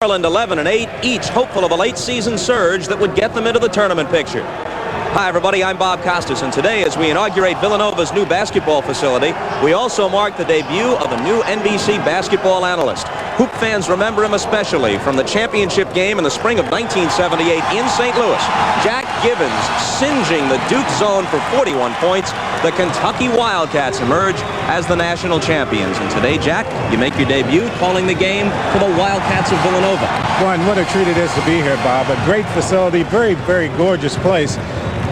Maryland 11-8, each hopeful of a late season surge that would get them into the tournament picture. Hi everybody, I'm Bob Costas, and today as we inaugurate Villanova's new basketball facility, we also mark the debut of a new NBC basketball analyst. Hoop fans remember him especially from the championship game in the spring of 1978 in St. Louis. Jack Gibbons singeing the Duke zone for 41 points. The Kentucky Wildcats emerge as the national champions. And today, Jack, you make your debut calling the game for the Wildcats of Villanova. Boy, and what a treat it is to be here, Bob. A great facility, very, very gorgeous place.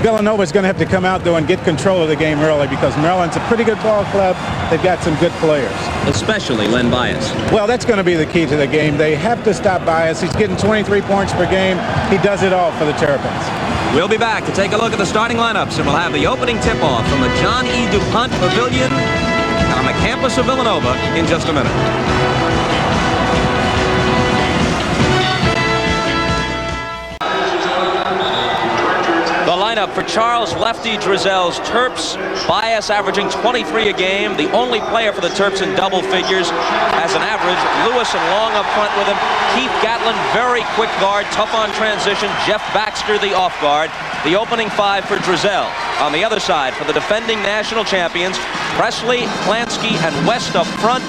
Villanova is going to have to come out, though, and get control of the game early because Maryland's a pretty good ball club. They've got some good players. Especially Len Bias. Well, that's going to be the key to the game. They have to stop Bias. He's getting 23 points per game. He does it all for the Terrapins. We'll be back to take a look at the starting lineups, and we'll have the opening tip-off from the John E. duPont Pavilion on the campus of Villanova in just a minute. The lineup for Charles Lefty Drizel's Terps. Bias averaging 23 a game. The only player for the Terps in double figures as an average. Lewis and Long up front with him. Keith Gatlin, very quick guard, tough on transition. Jeff Baxter, the off guard. The opening five for Drizel. On the other side, for the defending national champions, Presley, Klansky, and West up front.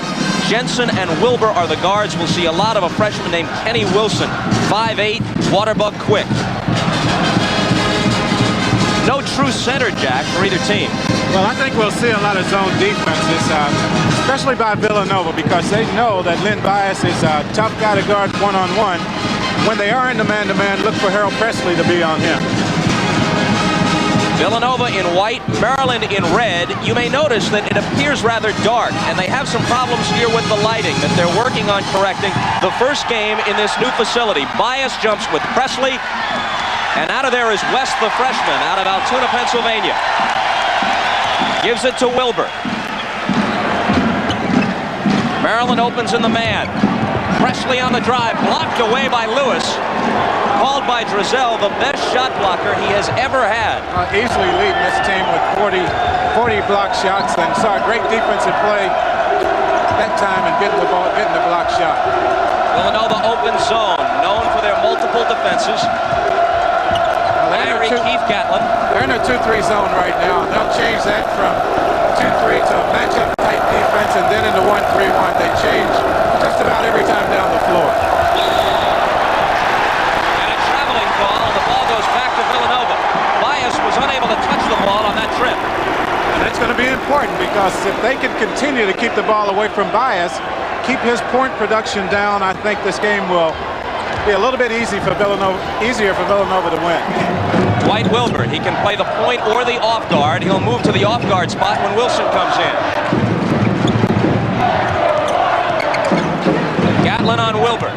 Jensen and Wilbur are the guards. We'll see a lot of a freshman named Kenny Wilson, 5'8", waterbug quick. No true center, Jack, for either team. Well, I think we'll see a lot of zone defenses, especially by Villanova, because they know that Len Bias is a tough guy to guard one-on-one. When they are in the man-to-man, look for Harold Presley to be on him. Villanova in white, Maryland in red. You may notice that it appears rather dark, and they have some problems here with the lighting that they're working on correcting. The first game in this new facility. Bias jumps with Presley. And out of there is West, the freshman, out of Altoona, Pennsylvania. Gives it to Wilbur. Maryland opens in the man. Presley on the drive, blocked away by Lewis. Called by Drizel, the best shot blocker he has ever had. Easily leading this team with 40 block shots, and saw a great defensive play that time and getting the ball, getting the block shot. Villanova open zone, known for their multiple defenses. Keith Gatlin. They're in a 2-3 zone right now. They'll change that from 2-3 to a matchup type defense, and then into 1-3-1. They change just about every time down the floor. And a traveling call. The ball goes back to Villanova. Bias was unable to touch the ball on that trip. And it's going to be important because if they can continue to keep the ball away from Bias, keep his point production down, I think this game will be a little bit easier for Villanova to win. Dwight Wilbur, he can play the point or the off guard. He'll move to the off guard spot when Wilson comes in. Gatlin on Wilbur.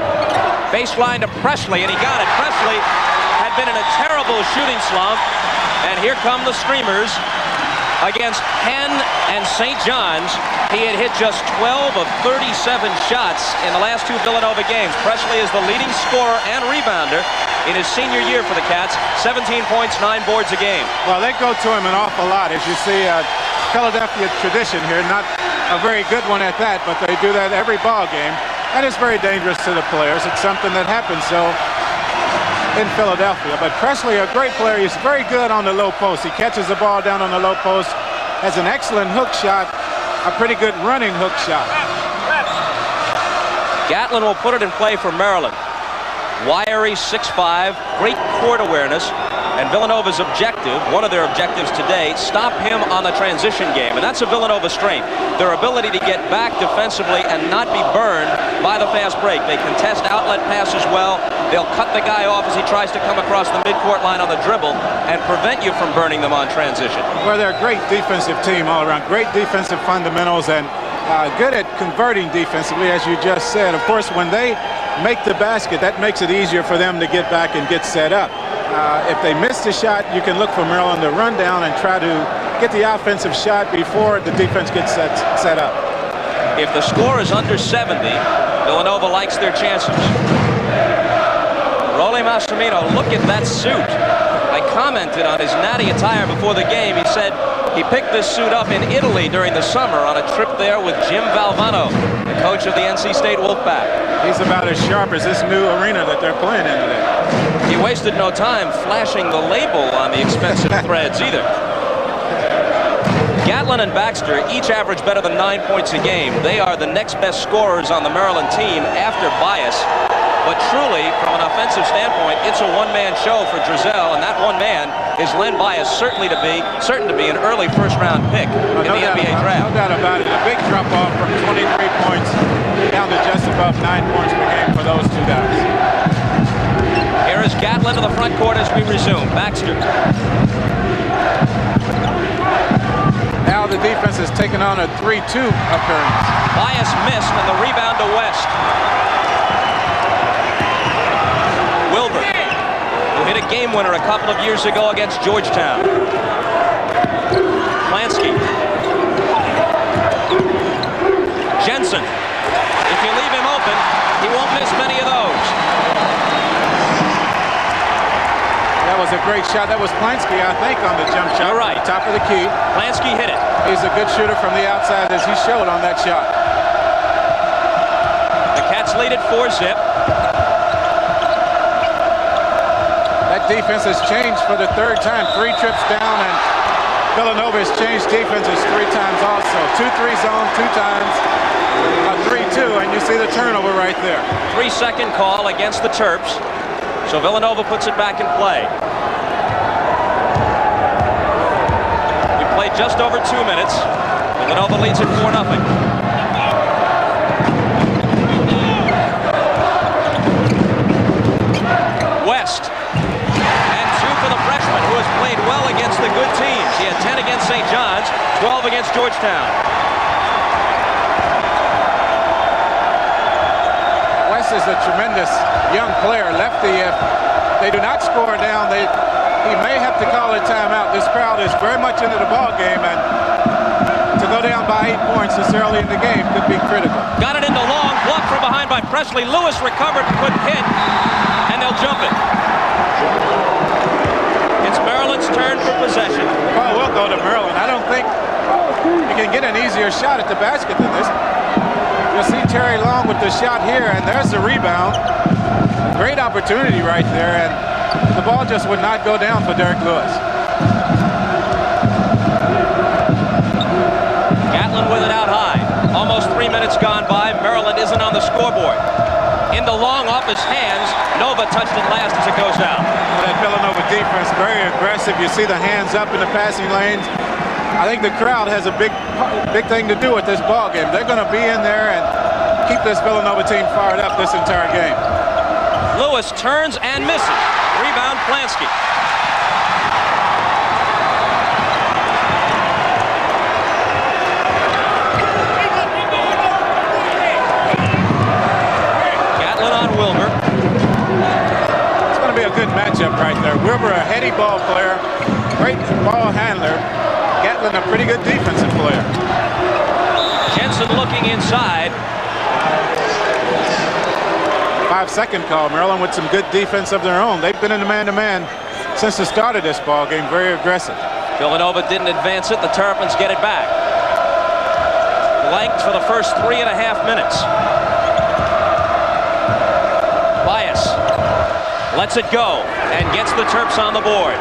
Baseline to Presley, and he got it. Presley had been in a terrible shooting slump, and here come the Streamers against Penn and St. John's. He had hit just 12 of 37 shots in the last two Villanova games. Presley is the leading scorer and rebounder in his senior year for the Cats. 17 points, 9 boards a game. Well, they go to him an awful lot. As you see, Philadelphia tradition here, not a very good one at that, but they do that every ball game. And it's very dangerous to the players. It's something that happens so in Philadelphia. But Presley, a great player. He's very good on the low post. He catches the ball down on the low post, has an excellent hook shot, a pretty good running hook shot. Gatlin will put it in play for Maryland. Wiry, 6'5", great court awareness. And Villanova's objective, one of their objectives today, stop him on the transition game. And that's a Villanova strength. Their ability to get back defensively and not be burned by the fast break. They contest outlet passes well. They'll cut the guy off as he tries to come across the midcourt line on the dribble and prevent you from burning them on transition. Well, they're a great defensive team all around. Great defensive fundamentals and good at converting defensively, as you just said. Of course, when they make the basket, that makes it easier for them to get back and get set up. If they miss the shot, you can look for Maryland to run down and try to get the offensive shot before the defense gets set up. If the score is under 70, Villanova likes their chances. Rolly Massimino, look at that suit. I commented on his natty attire before the game. He said He picked this suit up in Italy during the summer on a trip there with Jim Valvano, the coach of the NC State Wolfpack. He's about as sharp as this new arena that they're playing in today. He wasted no time flashing the label on the expensive threads either. Gatlin and Baxter each average better than 9 points a game. They are the next best scorers on the Maryland team after Bias. But truly, from an offensive standpoint, it's a one-man show for Drizel, and that one man is Len Bias, certain to be an early first-round pick in the NBA draft. No doubt about it. A big drop-off from 23 points down to just above 9 points per game for those two guys. Here is Gatlin to the front court as we resume. Baxter. Now the defense has taken on a 3-2 appearance. Bias missed, and the rebound to West. Wilbur, who hit a game winner a couple of years ago against Georgetown. Plansky. Jensen. If you leave him open, he won't miss many of those. That was a great shot. That was Plansky, I think, on the jump shot. You're right. Top of the key. Plansky hit it. He's a good shooter from the outside, as he showed on that shot. The Cats lead at 4-zip. That defense has changed for the third time. 3 trips down, and Villanova has changed defenses 3 times also. 2-3 zone 2 times, a 3-2, and you see the turnover right there. 3-second call against the Terps. So Villanova puts it back in play. We played just over 2 minutes. Villanova leads at 4-0. West. And 2 for the freshman, who has played well against the good teams. He had 10 against St. John's, 12 against Georgetown. West is a tremendous young player. Lefty, if they do not score down, he may have to call a timeout. This crowd is very much into the ball game, and to go down by 8 points this early in the game could be critical. Got it into long, blocked from behind by Presley. Lewis recovered, couldn't hit, and they'll jump it. It's Maryland's turn for possession. Well, we'll go to Maryland. I don't think you can get an easier shot at the basket than this. You'll see Terry Long with the shot here, and there's the rebound. Great opportunity right there, and the ball just would not go down for Derek Lewis. Gatlin with it out high. Almost 3 minutes gone by. Maryland isn't on the scoreboard. Into Long off his hands. Nova touched it last as it goes down. That Villanova defense, very aggressive. You see the hands up in the passing lanes. I think the crowd has a big thing to do with this ball game. They're going to be in there and keep this Villanova team fired up this entire game. Lewis turns and misses. Rebound Plansky. Gatlin on Wilbur. It's going to be a good matchup right there. Wilbur, a heady ball player, great ball handler. Gatlin, a pretty good defensive player. Jensen looking inside. 5-second call. Maryland with some good defense of their own. They've been in the man-to-man since the start of this ball game. Very aggressive. Villanova didn't advance it. The Terrapins get it back. Blanked for the first 3.5 minutes. Bias lets it go and gets the Terps on the board.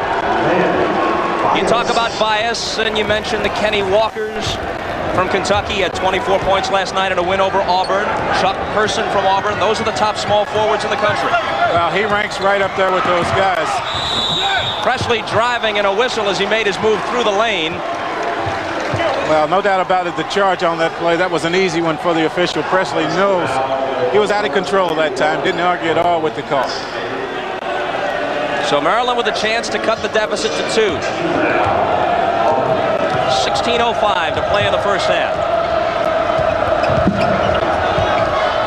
You talk about Bias, and you mentioned the Kenny Walkers from Kentucky. Had 24 points last night in a win over Auburn. Chuck Person from Auburn. Those are the top small forwards in the country. Well, he ranks right up there with those guys. Presley driving and a whistle as he made his move through the lane. Well, no doubt about it, the charge on that play, that was an easy one for the official. Presley knows he was out of control that time. Didn't argue at all with the call. So Maryland with a chance to cut the deficit to 2. 16:05 to play in the first half.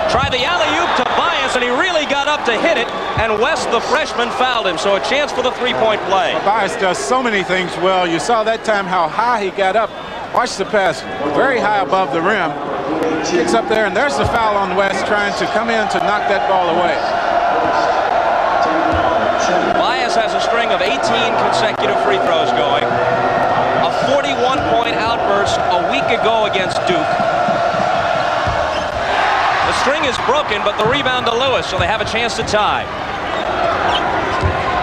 Try the alley-oop to Bias, and he really got up to hit it, and West, the freshman, fouled him, so a chance for the three-point play. Bias does so many things well. You saw that time how high he got up. Watch the pass, very high above the rim. Kicks up there, and there's the foul on West trying to come in to knock that ball away. Bias has a string of 18 consecutive free throws going. A 41-point outburst a week ago against Duke. The string is broken, but the rebound to Lewis, so they have a chance to tie.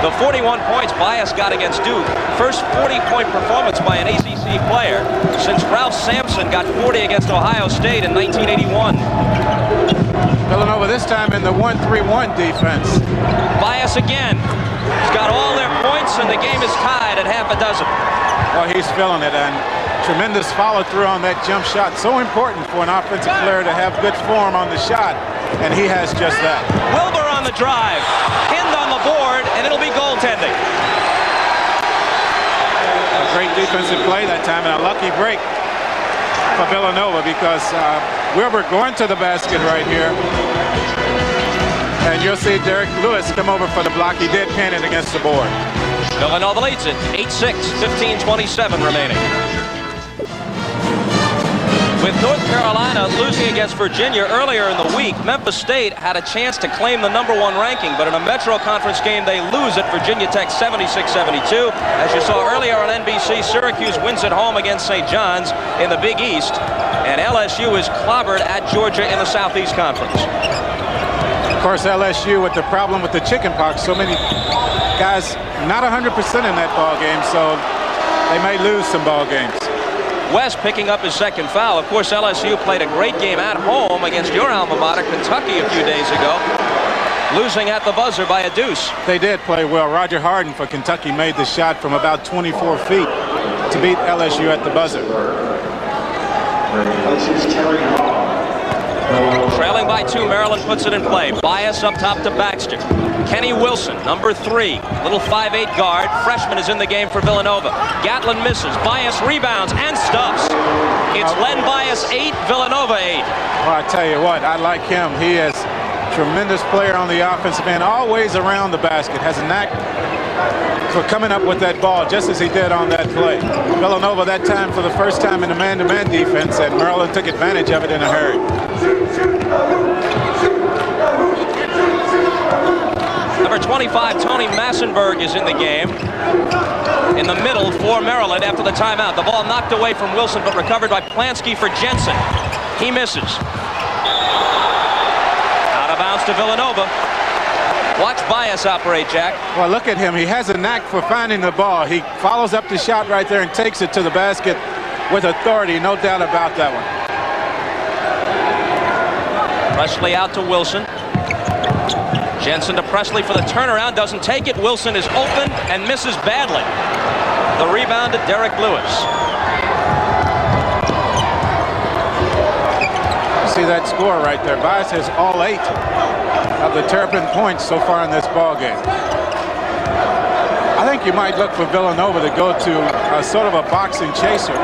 The 41 points Bias got against Duke, first 40-point performance by an ACC player since Ralph Sampson got 40 against Ohio State in 1981. Villanova this time in the 1-3-1 defense. Bias again. He's got all their points, and the game is tied at half a dozen. Well, he's feeling it, and tremendous follow-through on that jump shot. So important for an offensive player to have good form on the shot, and he has just that. Wilbur on the drive, pinned on the board, and it'll be goaltending. A great defensive play that time, and a lucky break for Villanova because Wilbur going to the basket right here. And you'll see Derek Lewis come over for the block. He did pin it against the board. Villanova leads it 8-6, 15:27 remaining. With North Carolina losing against Virginia earlier in the week, Memphis State had a chance to claim the #1 ranking, but in a Metro Conference game, they lose at Virginia Tech 76-72. As you saw earlier on NBC, Syracuse wins at home against St. John's in the Big East, and LSU is clobbered at Georgia in the Southeast Conference. Of course, LSU with the problem with the chicken pox. So many guys not 100% in that ball game, so they may lose some ball games. West picking up his second foul. Of course, LSU played a great game at home against your alma mater, Kentucky, a few days ago, losing at the buzzer by a deuce. They did play well. Roger Harden for Kentucky made the shot from about 24 feet to beat LSU at the buzzer. Trailing by 2, Maryland puts it in play. Bias up top to Baxter. Kenny Wilson, number 3, little 5'8" guard. Freshman is in the game for Villanova. Gatlin misses. Bias rebounds and stuffs. It's Len Bias 8, Villanova 8. Well, I tell you what, I like him. He is a tremendous player on the offensive end, always around the basket. Has a knack for coming up with that ball, just as he did on that play. Villanova that time for the first time in the man-to-man defense, and Maryland took advantage of it in a hurry. Number 25, Tony Massenberg, is in the game. In the middle for Maryland after the timeout. The ball knocked away from Wilson, but recovered by Plansky for Jensen. He misses. Out of bounds to Villanova. Watch Bias operate, Jack. Well, look at him. He has a knack for finding the ball. He follows up the shot right there and takes it to the basket with authority. No doubt about that one. Presley out to Wilson. Jensen to Presley for the turnaround. Doesn't take it. Wilson is open and misses badly. The rebound to Derek Lewis. See that score right there. Bias has all 8 of the Terrapin points so far in this ball game. I think you might look for Villanova to go to a sort of a boxing chaser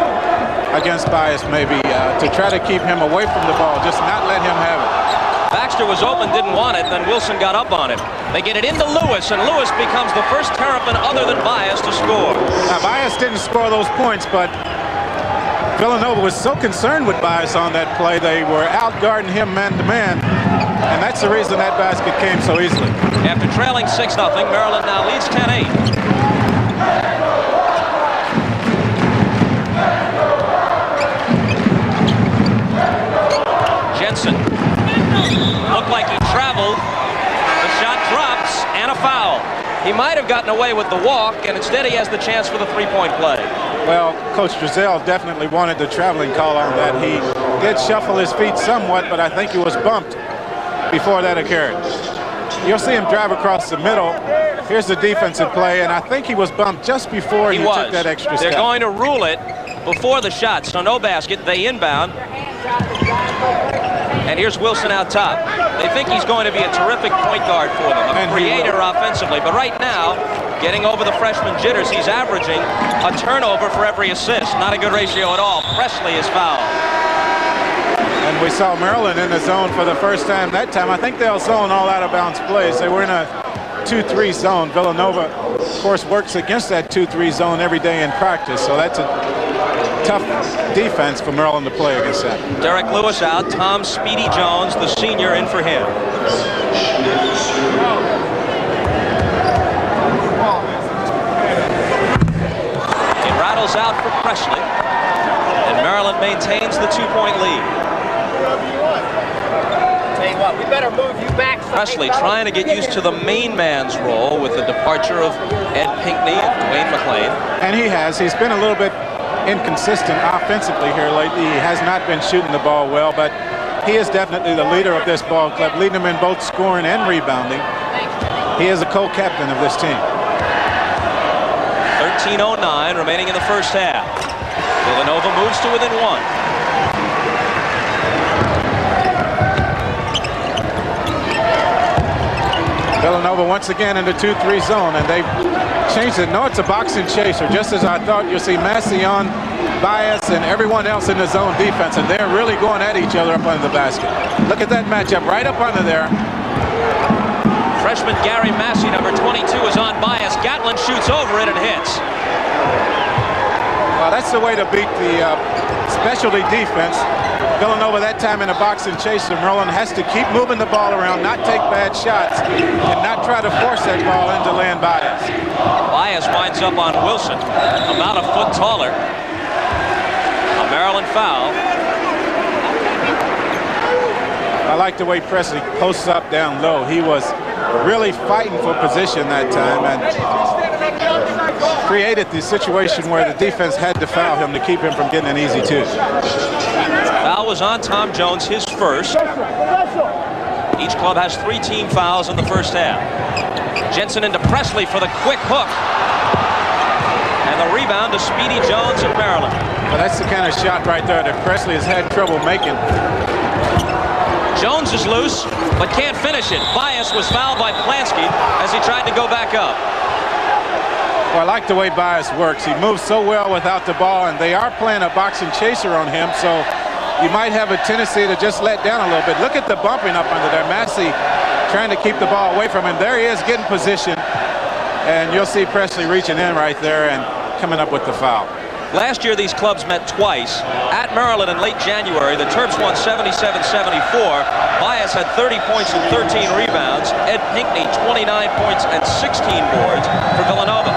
against Bias, maybe, to try to keep him away from the ball, just not let him have it. Baxter was open, didn't want it, then Wilson got up on him. They get it into Lewis, and Lewis becomes the first Terrapin other than Bias to score. Now, Bias didn't score those points, but Villanova was so concerned with Bias on that play, they were out-guarding him man-to-man, and that's the reason that basket came so easily. After trailing 6-0, Maryland now leads 10-8. Jensen. Looked like he traveled. The shot drops, and a foul. He might have gotten away with the walk, and instead he has the chance for the three-point play. Well, Coach Drizel definitely wanted the traveling call on that. He did shuffle his feet somewhat, but I think he was bumped before that occurred. You'll see him drive across the middle. Here's the defensive play, and I think he was bumped just before he took that extra step. They're going to rule it before the shot, so no basket. They inbound. And here's Wilson out top. They think he's going to be a terrific point guard for them, a creator offensively. But right now, getting over the freshman jitters, he's averaging a turnover for every assist. Not a good ratio at all. Presley is fouled. And we saw Maryland in the zone for the first time that time. I think they'll zone all out-of-bounds plays. They were in a 2-3 zone. Villanova, of course, works against that 2-3 zone every day in practice. So that's a tough defense for Maryland to play against that. Derek Lewis out. Tom Speedy Jones, the senior, in for him. It rattles out for Presley. And Maryland maintains the 2-point lead. Tell you what, we better move you back. Presley trying to get used to the main man's role with the departure of Ed Pinckney and Dwayne McClain. And he has. He's been a little bit inconsistent offensively here lately. He has not been shooting the ball well, but he is definitely the leader of this ball club, leading them in both scoring and rebounding. He is a co-captain of this team. 13:09 remaining in the first half. Villanova moves to within 1. Villanova once again in the 2-3 zone, and they've changed it. No, it's a boxing chaser, just as I thought. You'll see Massey on Bias and everyone else in the zone defense, and they're really going at each other up under the basket. Look at that matchup right up under there. Freshman Gary Massey, number 22, is on Bias. Gatlin shoots over it and hits. Well, that's the way to beat the specialty defense. Villanova that time in a boxing chaser. Maryland has to keep moving the ball around, not take bad shots, and not try to force that ball into Len Bias. Bias winds up on Wilson, about a foot taller. A Maryland foul. I like the way Presley posts up down low. He was really fighting for position that time and created the situation where the defense had to foul him to keep him from getting an easy 2. Foul was on Tom Jones, his first. Each club has 3 team fouls in the first half. Jensen into Presley for the quick hook. And the rebound to Speedy Jones of Maryland. Well, that's the kind of shot right there that Presley has had trouble making. Jones is loose, but can't finish it. Bias was fouled by Plansky as he tried to go back up. Well, I like the way Bias works. He moves so well without the ball, and they are playing a boxing chaser on him, so you might have a tendency to just let down a little bit. Look at the bumping up under there. Massey trying to keep the ball away from him. There he is getting position, and you'll see Presley reaching in right there and coming up with the foul. Last year, these clubs met twice. At Maryland in late January, the Terps won 77-74. Bias had 30 points and 13 rebounds. Ed Pinckney, 29 points and 16 boards for Villanova.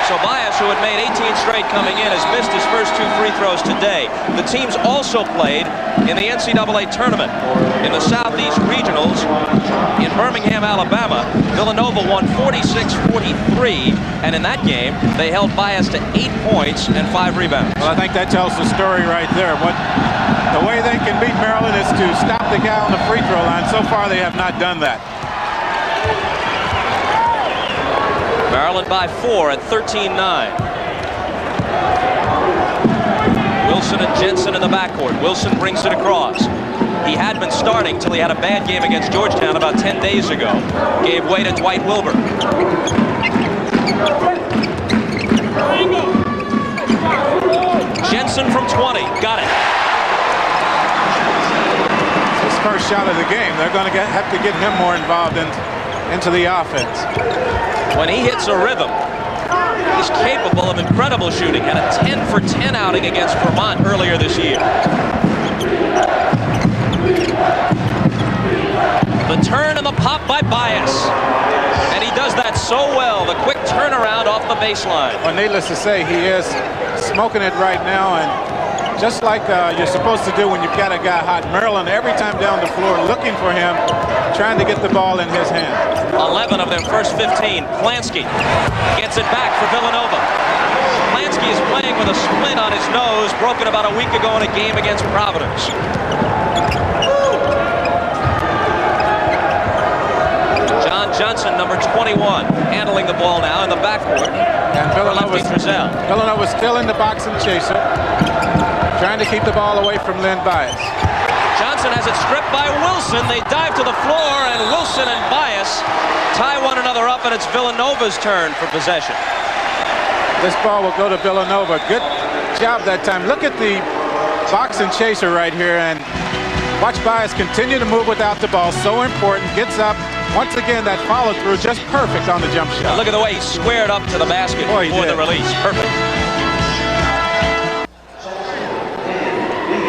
So Bias, who had made 18 straight coming in, has missed his first 2 free throws today. The teams also played in the NCAA tournament. In the Southeast Regionals in Birmingham, Alabama, Villanova won 46-43, and in that game, they held Bias to 8 points and 5 rebounds. Well, I think that tells the story right there. The way they can beat Maryland is to stop the guy on the free throw line. So far, they have not done that. Maryland by 4 at 13-9. Wilson and Jensen in the backcourt. Wilson brings it across. He had been starting till he had a bad game against Georgetown about 10 days ago. Gave way to Dwight Wilbur. Jensen from 20. Got it. His first shot of the game. They're going to have to get him more involved into the offense. When he hits a rhythm, he's capable of incredible shooting. Had a 10 for 10 outing against Vermont earlier this year. The turn and the pop by Bias. And he does that so well. The quick turnaround off the baseline. Well, needless to say, he is smoking it right now, and just like you're supposed to do when you've got a guy hot. Maryland every time down the floor looking for him, trying to get the ball in his hand. 11 of their first 15. Plansky gets it back for Villanova. Plansky is playing with a splint on his nose, broken about a week ago in a game against Providence. John Johnson, number 21, handling the ball now in the backcourt. And Villanova's still in the boxing chaser, trying to keep the ball away from Len Bias. Johnson has it stripped by Wilson. They dive to the floor, and Wilson and Bias tie one another up, and it's Villanova's turn for possession. This ball will go to Villanova. Good job that time. Look at the boxing chaser right here, and watch Bias continue to move without the ball. So important. Gets up. Once again, that follow through just perfect on the jump shot. Now look at the way he squared up to the basket before the release. Perfect.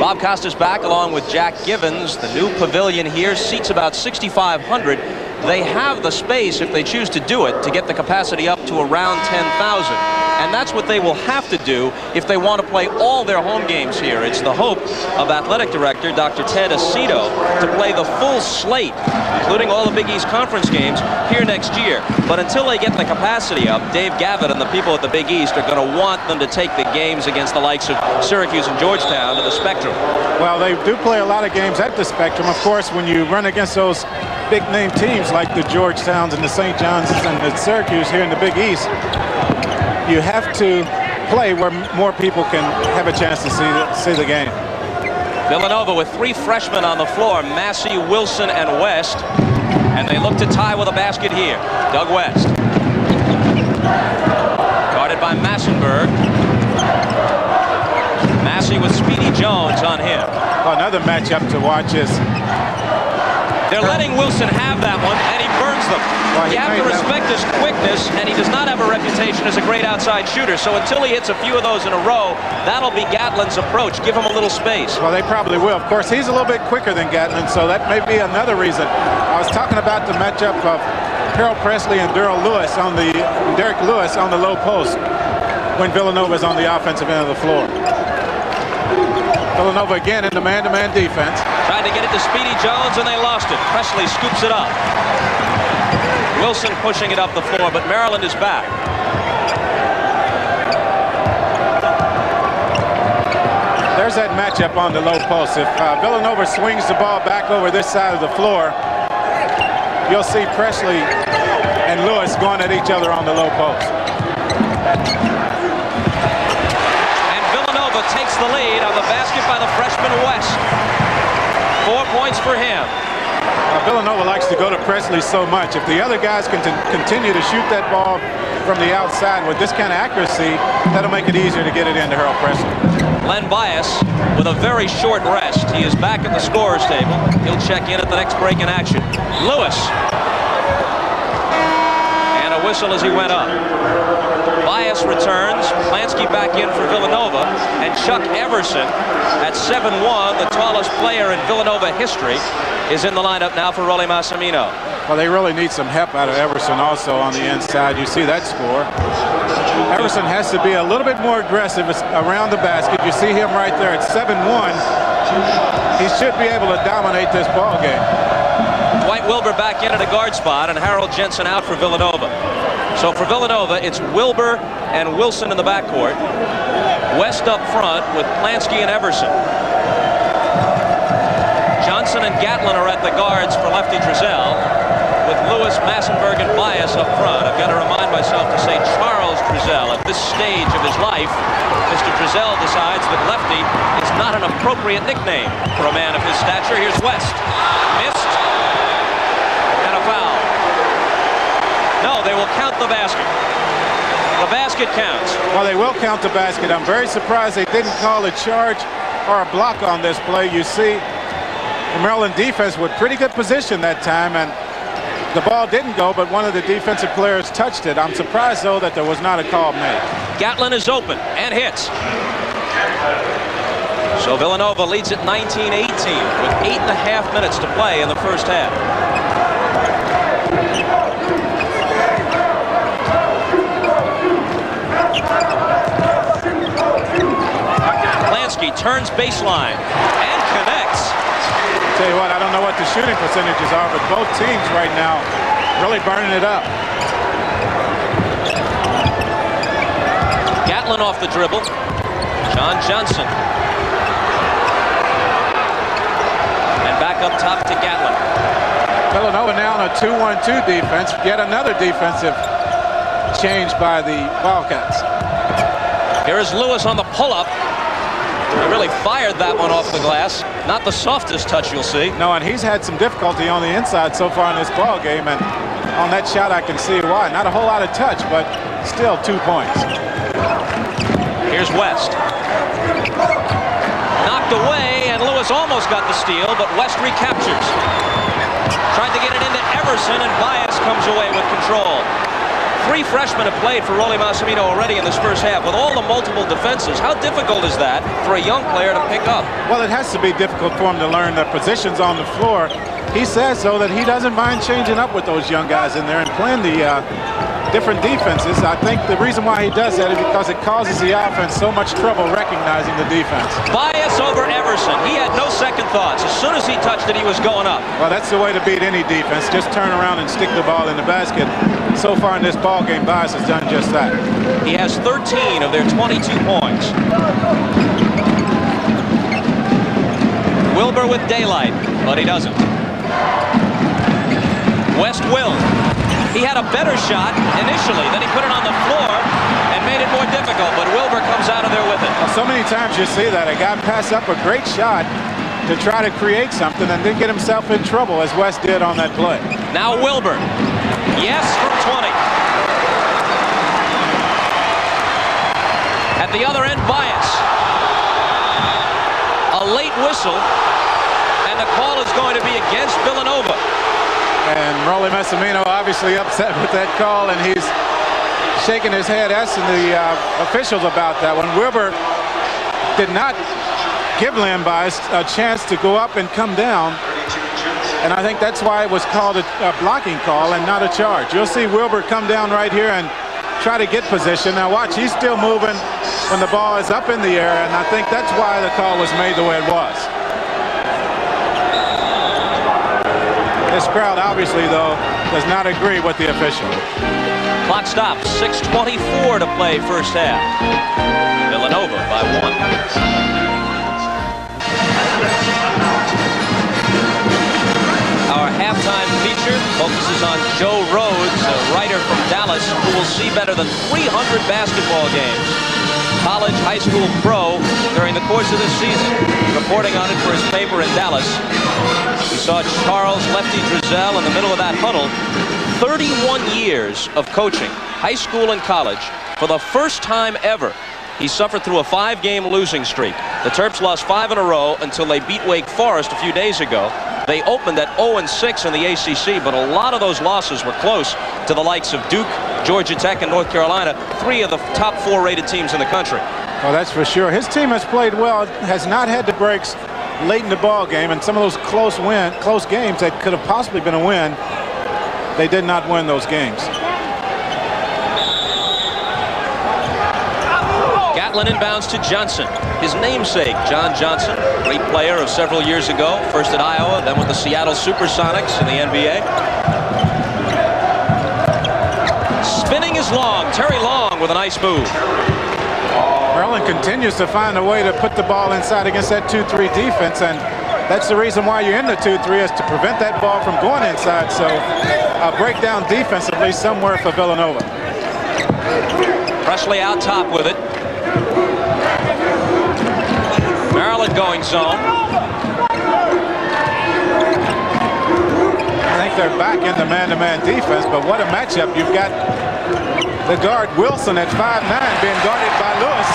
Bob Costa's back along with Jack Givens. The new pavilion here seats about 6,500. They have the space, if they choose to do it, to get the capacity up to around 10,000. and that's what they will have to do if they want to play all their home games here. It's the hope of athletic director Dr. Ted Aceto to play the full slate, including all the Big East Conference games, here next year. But until they get the capacity up, Dave Gavitt and the people at the Big East are going to want them to take the games against the likes of Syracuse and Georgetown to the Spectrum. Well, they do play a lot of games at the Spectrum. Of course, when you run against those big-name teams like the Georgetowns and the St. John's and the Syracuse here in the Big East, you have to play where more people can have a chance to see the game. Villanova with 3 freshmen on the floor, Massey, Wilson, and West. And they look to tie with a basket here. Doug West. Guarded by Massenberg. Massey with Speedy Jones on him. Well, another matchup to watch is... They're letting Wilson have that one, and he burns them. Well, you have to respect his quickness, and he does not have a reputation as a great outside shooter. So until he hits a few of those in a row, that'll be Gatlin's approach. Give him a little space. Well, they probably will. Of course, he's a little bit quicker than Gatlin, so that may be another reason. I was talking about the matchup of Harold Presley and Derek Lewis on the low post when Villanova is on the offensive end of the floor. Villanova again in the man-to-man defense. Tried to get it to Speedy Jones, and they lost it. Presley scoops it up. Wilson pushing it up the floor, but Maryland is back. There's that matchup on the low post. If Villanova swings the ball back over this side of the floor, you'll see Presley and Lewis going at each other on the low post. Takes the lead on the basket by the freshman West. 4 points for him. Villanova likes to go to Presley so much. If the other guys can continue to shoot that ball from the outside with this kind of accuracy, that'll make it easier to get it into Harold Presley. Len Bias with a very short rest. He is back at the scorer's table. He'll check in at the next break in action. Lewis. And a whistle as he went up. Bias returns, Plansky back in for Villanova, and Chuck Everson at 7'1", the tallest player in Villanova history, is in the lineup now for Rolly Massimino. Well, they really need some help out of Everson also on the inside. You see that score. Everson has to be a little bit more aggressive around the basket. You see him right there at 7'1". He should be able to dominate this ball game. Dwight Wilbur back in at a guard spot, and Harold Jensen out for Villanova. So for Villanova, it's Wilbur and Wilson in the backcourt. West up front with Plansky and Everson. Johnson and Gatlin are at the guards for Lefty Drizel, with Lewis, Massenberg, and Bias up front. I've got to remind myself to say Charles Drizel. At this stage of his life, Mr. Drizel decides that Lefty is not an appropriate nickname for a man of his stature. Here's West. Missed. And a foul. No, they will count the basket. The basket counts. Well, they will count the basket. I'm very surprised they didn't call a charge or a block on this play. You see, the Maryland defense with pretty good position that time, and the ball didn't go, but one of the defensive players touched it. I'm surprised, though, that there was not a call made. Gatlin is open and hits. So Villanova leads at 19-18 with 8.5 minutes to play in the first half. Plansky turns baseline and connects. Tell you what, I don't know what the shooting percentages are, but both teams right now really burning it up. Gatlin off the dribble. John Johnson. And back up top to Gatlin. Villanova now on a 2-1-2 defense. Yet another defensive change by the Wildcats. Here is Lewis on the pull-up. He really fired that one off the glass. Not the softest touch you'll see. No, and he's had some difficulty on the inside so far in this ball game, and on that shot I can see why. Not a whole lot of touch, but still 2 points. Here's West. Knocked away, and Lewis almost got the steal, but West recaptures. Tried to get it into Everson, and Bias comes away with control. 3 freshmen have played for Rolly Massimino already in this first half. With all the multiple defenses, how difficult is that for a young player to pick up? Well, it has to be difficult for him to learn the positions on the floor. He says, though, that he doesn't mind changing up with those young guys in there and playing the different defenses. I think the reason why he does that is because it causes the offense so much trouble recognizing the defense. Bias over Everson. He had no second thoughts. As soon as he touched it, he was going up. Well, that's the way to beat any defense. Just turn around and stick the ball in the basket. So far in this ball game, Bias has done just that. He has 13 of their 22 points. Wilbur with daylight, but he doesn't. West will. He had a better shot initially, then he put it on the floor and made it more difficult, but Wilbur comes out of there with it. Well, so many times you see that a guy pass up a great shot to try to create something and then get himself in trouble, as West did on that play. Now Wilbur. Yes, from 20. At the other end, Bias. A late whistle, and the call is going to be against Villanova. And Rolly Messamino obviously upset with that call, and he's shaking his head, asking the officials about that one. Wilbur did not give Len Bias a chance to go up and come down, and I think that's why it was called a blocking call and not a charge. You'll see Wilbur come down right here and try to get position. Now watch, he's still moving when the ball is up in the air, and I think that's why the call was made the way it was. This crowd obviously, though, does not agree with the official. Clock stops. 6:24 to play first half. Villanova by 1. Our halftime feature focuses on Joe Rhodes, a writer from Dallas who will see better than 300 basketball games, college, high school, pro, during the course of this season. Reporting on it for his paper in Dallas. We saw Charles Lefty Drizel in the middle of that huddle. 31 years of coaching, high school and college. For the first time ever, he suffered through a 5-game losing streak. The Terps lost 5 in a row until they beat Wake Forest a few days ago. They opened at 0-6 in the ACC, but a lot of those losses were close to the likes of Duke, Georgia Tech, and North Carolina, 3 of the top 4 rated teams in the country. Well, that's for sure. His team has played well, has not had the breaks late in the ball game, and some of those close games that could have possibly been a win, they did not win those games. Gatlin inbounds to Johnson. His namesake, John Johnson, great player of several years ago, first at Iowa, then with the Seattle Supersonics in the NBA. Spinning is Long. Terry Long with a nice move. Maryland continues to find a way to put the ball inside against that 2-3 defense, and that's the reason why you're in the 2-3, is to prevent that ball from going inside. So a breakdown defensively somewhere for Villanova. Presley out top with it. Maryland going zone. I think they're back in the man-to-man defense, but what a matchup. You've got the guard Wilson at 5'9", being guarded by Lewis.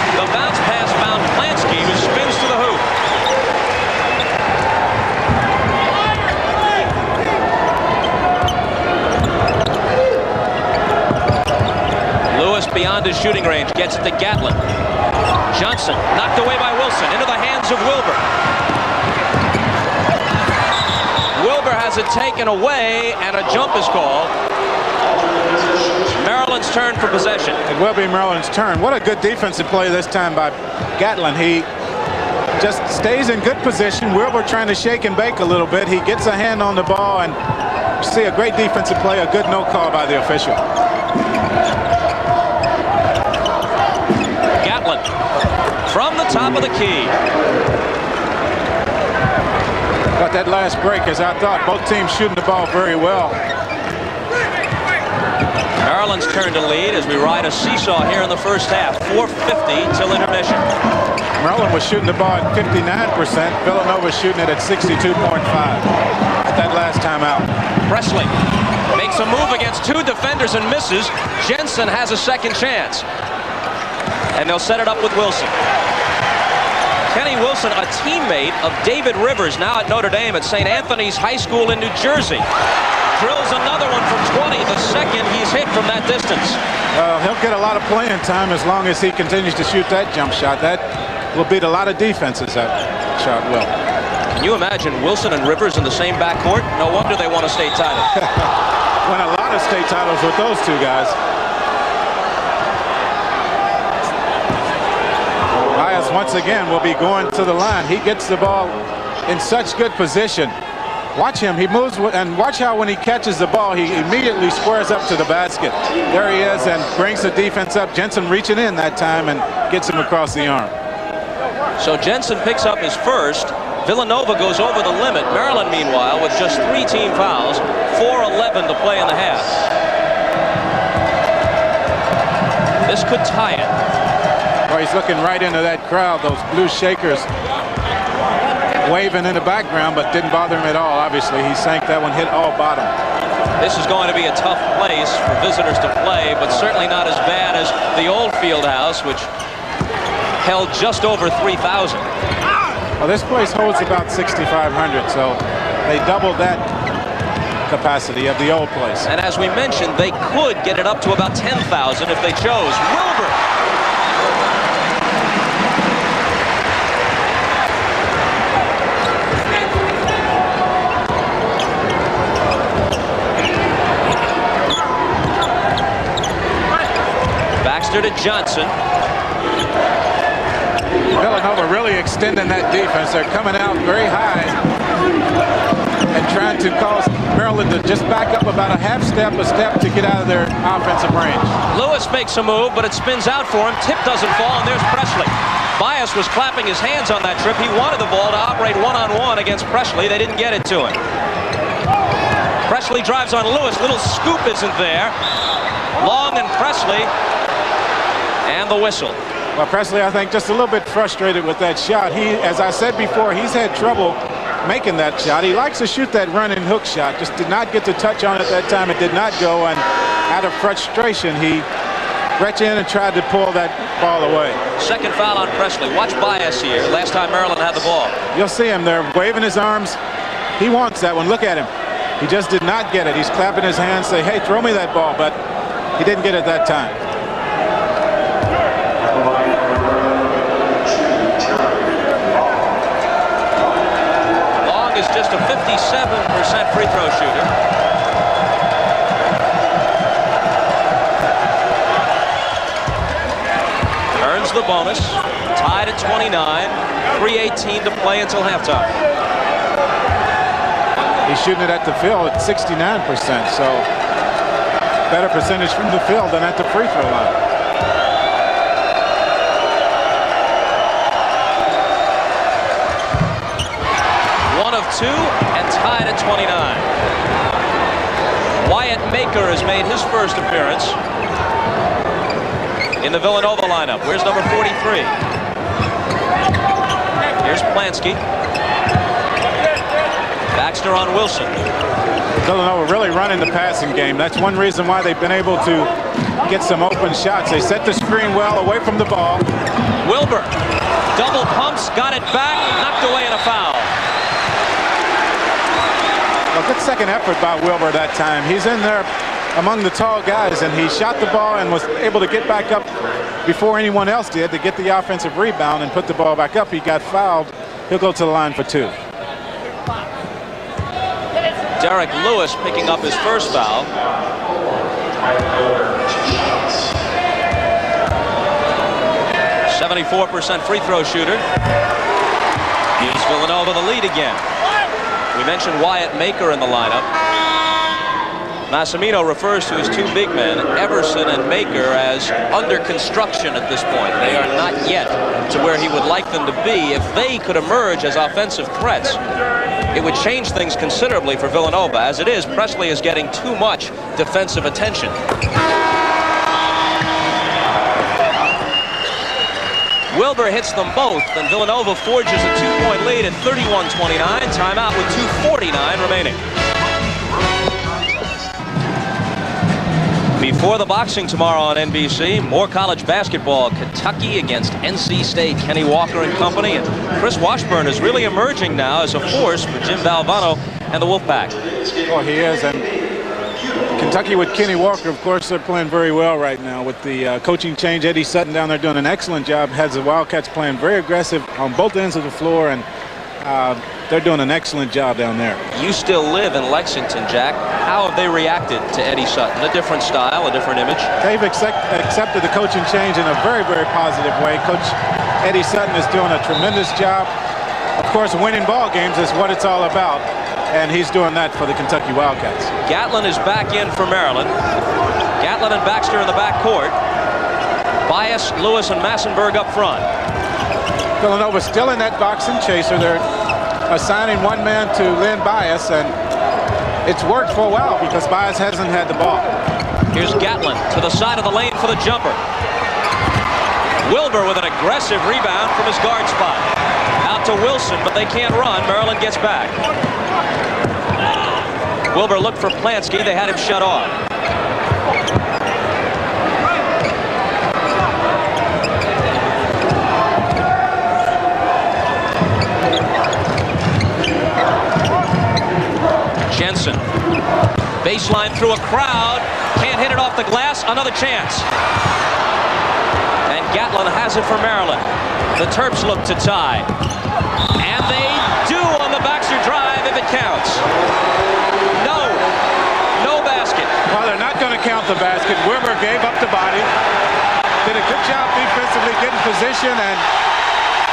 The bounce pass found Plansky, who spins to the hoop. Lewis beyond his shooting range, gets it to Gatlin. Johnson knocked away by Wilson, into the hands of Wilbur. Wilbur has it taken away, and a jump is called. Maryland's turn for possession. It will be Maryland's turn. What a good defensive play this time by Gatlin. He just stays in good position. Wilbur trying to shake and bake a little bit. He gets a hand on the ball, and you see a great defensive play, a good no call by the official. Gatlin from the top of the key. But that last break, as I thought, both teams shooting the ball very well. Maryland's turn to lead as we ride a seesaw here in the first half. 4:50 till intermission. Maryland was shooting the ball at 59%. Villanova shooting it at 62.5 at that last time out. Presley makes a move against 2 defenders and misses. Jensen has a second chance. And they'll set it up with Wilson. Kenny Wilson, a teammate of David Rivers, now at Notre Dame at St. Anthony's High School in New Jersey. Drills another one from 20, the second he's hit from that distance. He'll get a lot of playing time as long as he continues to shoot that jump shot. That will beat a lot of defenses, that shot will. Can you imagine Wilson and Rivers in the same backcourt? No wonder they won a state title. won a lot of state titles with those two guys. Bias once again will be going to the line. He gets the ball in such good position. Watch him. He moves, and watch how when he catches the ball, he immediately squares up to the basket. There he is, and brings the defense up. Jensen reaching in that time and gets him across the arm. So Jensen picks up his first. Villanova goes over the limit. Maryland, meanwhile, with just 3 team fouls, 4:11 to play in the half. This could tie it. Well, he's looking right into that crowd, those blue shakers waving in the background, but didn't bother him at all. Obviously, he sank that one, hit all bottom. This is going to be a tough place for visitors to play, but certainly not as bad as the old field house, which held just over 3,000. Well, this place holds about 6,500, so they doubled that capacity of the old place. And as we mentioned, they could get it up to about 10,000 if they chose. Wilbur. Baxter to Johnson. Villanova really extending that defense. They're coming out very high and trying to cause Maryland to just back up about a half step, a step to get out of their offensive range. Lewis makes a move, but it spins out for him. Tip doesn't fall, and there's Presley. Bias was clapping his hands on that trip. He wanted the ball to operate one-on-one against Presley. They didn't get it to him. Presley drives on Lewis. Little scoop isn't there. Long and Presley, and the whistle. Well, Presley, I think, just a little bit frustrated with that shot. He, as I said before, he's had trouble making that shot. He likes to shoot that run and hook shot. Just did not get to touch on it that time. It did not go, and out of frustration, he reached in and tried to pull that ball away. Second foul on Presley. Watch Bias here. Last time Maryland had the ball. You'll see him there waving his arms. He wants that one. Look at him. He just did not get it. He's clapping his hands, say, hey, throw me that ball, but he didn't get it that time. Is just a 57% free throw shooter. Earns the bonus. Tied at 29. 3:18 to play until halftime. He's shooting it at the field at 69%, so better percentage from the field than at the free throw line. Two and tied at 29. Wyatt Maker has made his first appearance in the Villanova lineup. Where's number 43? Here's Plansky. Baxter on Wilson. Villanova really running the passing game. That's one reason why they've been able to get some open shots. They set the screen well away from the ball. Wilbur. Double pumps, got it back, knocked away in a foul. A good second effort by Wilbur that time. He's in there among the tall guys, and he shot the ball and was able to get back up before anyone else did to get the offensive rebound and put the ball back up. He got fouled. He'll go to the line for 2. Derek Lewis picking up his first foul. .74% free throw shooter. Gives Villanova the lead again. We mentioned Wyatt Maker in the lineup. Massimino refers to his 2 big men, Everson and Maker, as under construction at this point. They are not yet to where he would like them to be. If they could emerge as offensive threats, it would change things considerably for Villanova. As it is, Presley is getting too much defensive attention. Wilbur hits them both, and Villanova forges a 2-point lead at 31-29. Timeout with 2:49 remaining. Before the boxing tomorrow on NBC, more college basketball. Kentucky against NC State. Kenny Walker and company. And Chris Washburn is really emerging now as a force for Jim Valvano and the Wolfpack. Oh, he is. And Kentucky with Kenny Walker, of course, they're playing very well right now with the coaching change. Eddie Sutton down there doing an excellent job. Has the Wildcats playing very aggressive on both ends of the floor. And They're doing an excellent job down there. You still live in Lexington, Jack. How have they reacted to Eddie Sutton? A different style, a different image? They've accepted the coaching change in a very, very positive way. Coach Eddie Sutton is doing a tremendous job. Of course, winning ball games is what it's all about, and he's doing that for the Kentucky Wildcats. Gatlin is back in for Maryland. Gatlin and Baxter in the backcourt. Bias, Lewis, and Massenberg up front. Villanova still in that box and chaser. They're assigning one man to Len Bias, and it's worked for a while because Bias hasn't had the ball. Here's Gatlin to the side of the lane for the jumper. Wilbur with an aggressive rebound from his guard spot. Out to Wilson, but they can't run. Maryland gets back. Wilbur looked for Plansky. They had him shut off. Jensen. Baseline through a crowd. Can't hit it off the glass. Another chance. And Gatlin has it for Maryland. The Terps look to tie. And they do on the Baxter drive if it counts. No basket. Well, they're not going to count the basket. Wilbur gave up the body. Did a good job defensively getting position and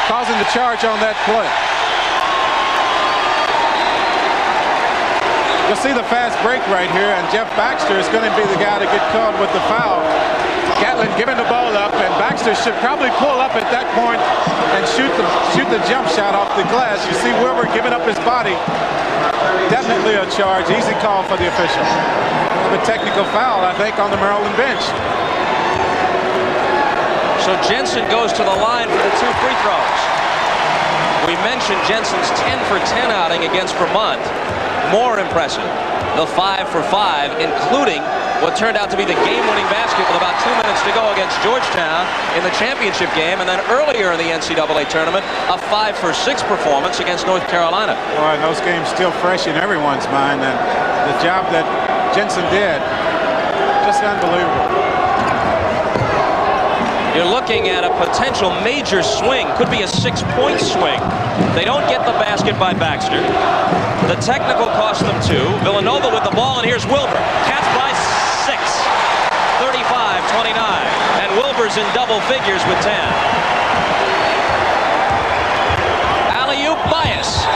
causing the charge on that play. You'll see the fast break right here, and Jeff Baxter is going to be the guy to get caught with the foul. Gatlin giving the ball up, and Baxter should probably pull up at that point and shoot the jump shot off the glass. You see Wilbur giving up his body. Definitely a charge. Easy call for the official. A technical foul, I think, on the Maryland bench. So Jensen goes to the line for the 2 free throws. We mentioned Jensen's 10 for 10 outing against Vermont. More impressive, the 5 for 5, including what turned out to be the game-winning basket with about 2 minutes to go against Georgetown in the championship game, and then earlier in the NCAA tournament, a 5 for 6 performance against North Carolina. Boy, and those games still fresh in everyone's mind, and the job that Jensen did, just unbelievable. You're looking at a potential major swing. Could be a 6-point swing. They don't get the basket by Baxter. The technical cost them 2. Villanova with the ball, and here's Wilbur. Cats by 6. 35-29. And Wilbur's in double figures with 10. Alley-oop Bias.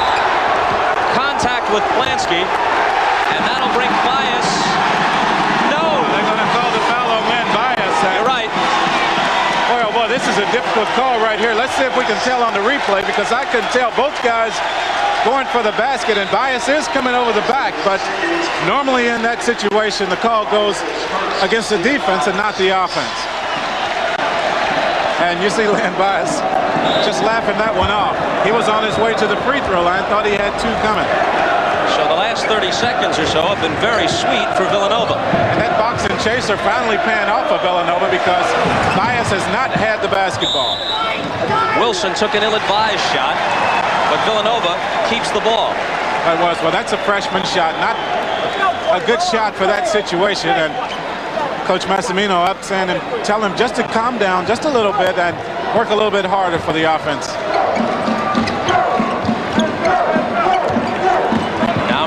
Contact with Plansky. And that'll bring Bias. No! They're going to call the foul on Len Bias. You're right. Boy, this is a difficult call right here. Let's see if we can tell on the replay, because I can tell both guys going for the basket, and Bias is coming over the back, but normally in that situation, the call goes against the defense and not the offense. And you see Len Bias just laughing that one off. He was on his way to the free throw line, thought he had 2 coming. So the last 30 seconds or so have been very sweet for Villanova. And that box and chaser finally panned off of Villanova because Bias has not had the basketball. Wilson took an ill-advised shot, but Villanova keeps the ball. Well, that's a freshman shot, not a good shot for that situation. And Coach Massimino up saying and tell him just to calm down just a little bit and work a little bit harder for the offense.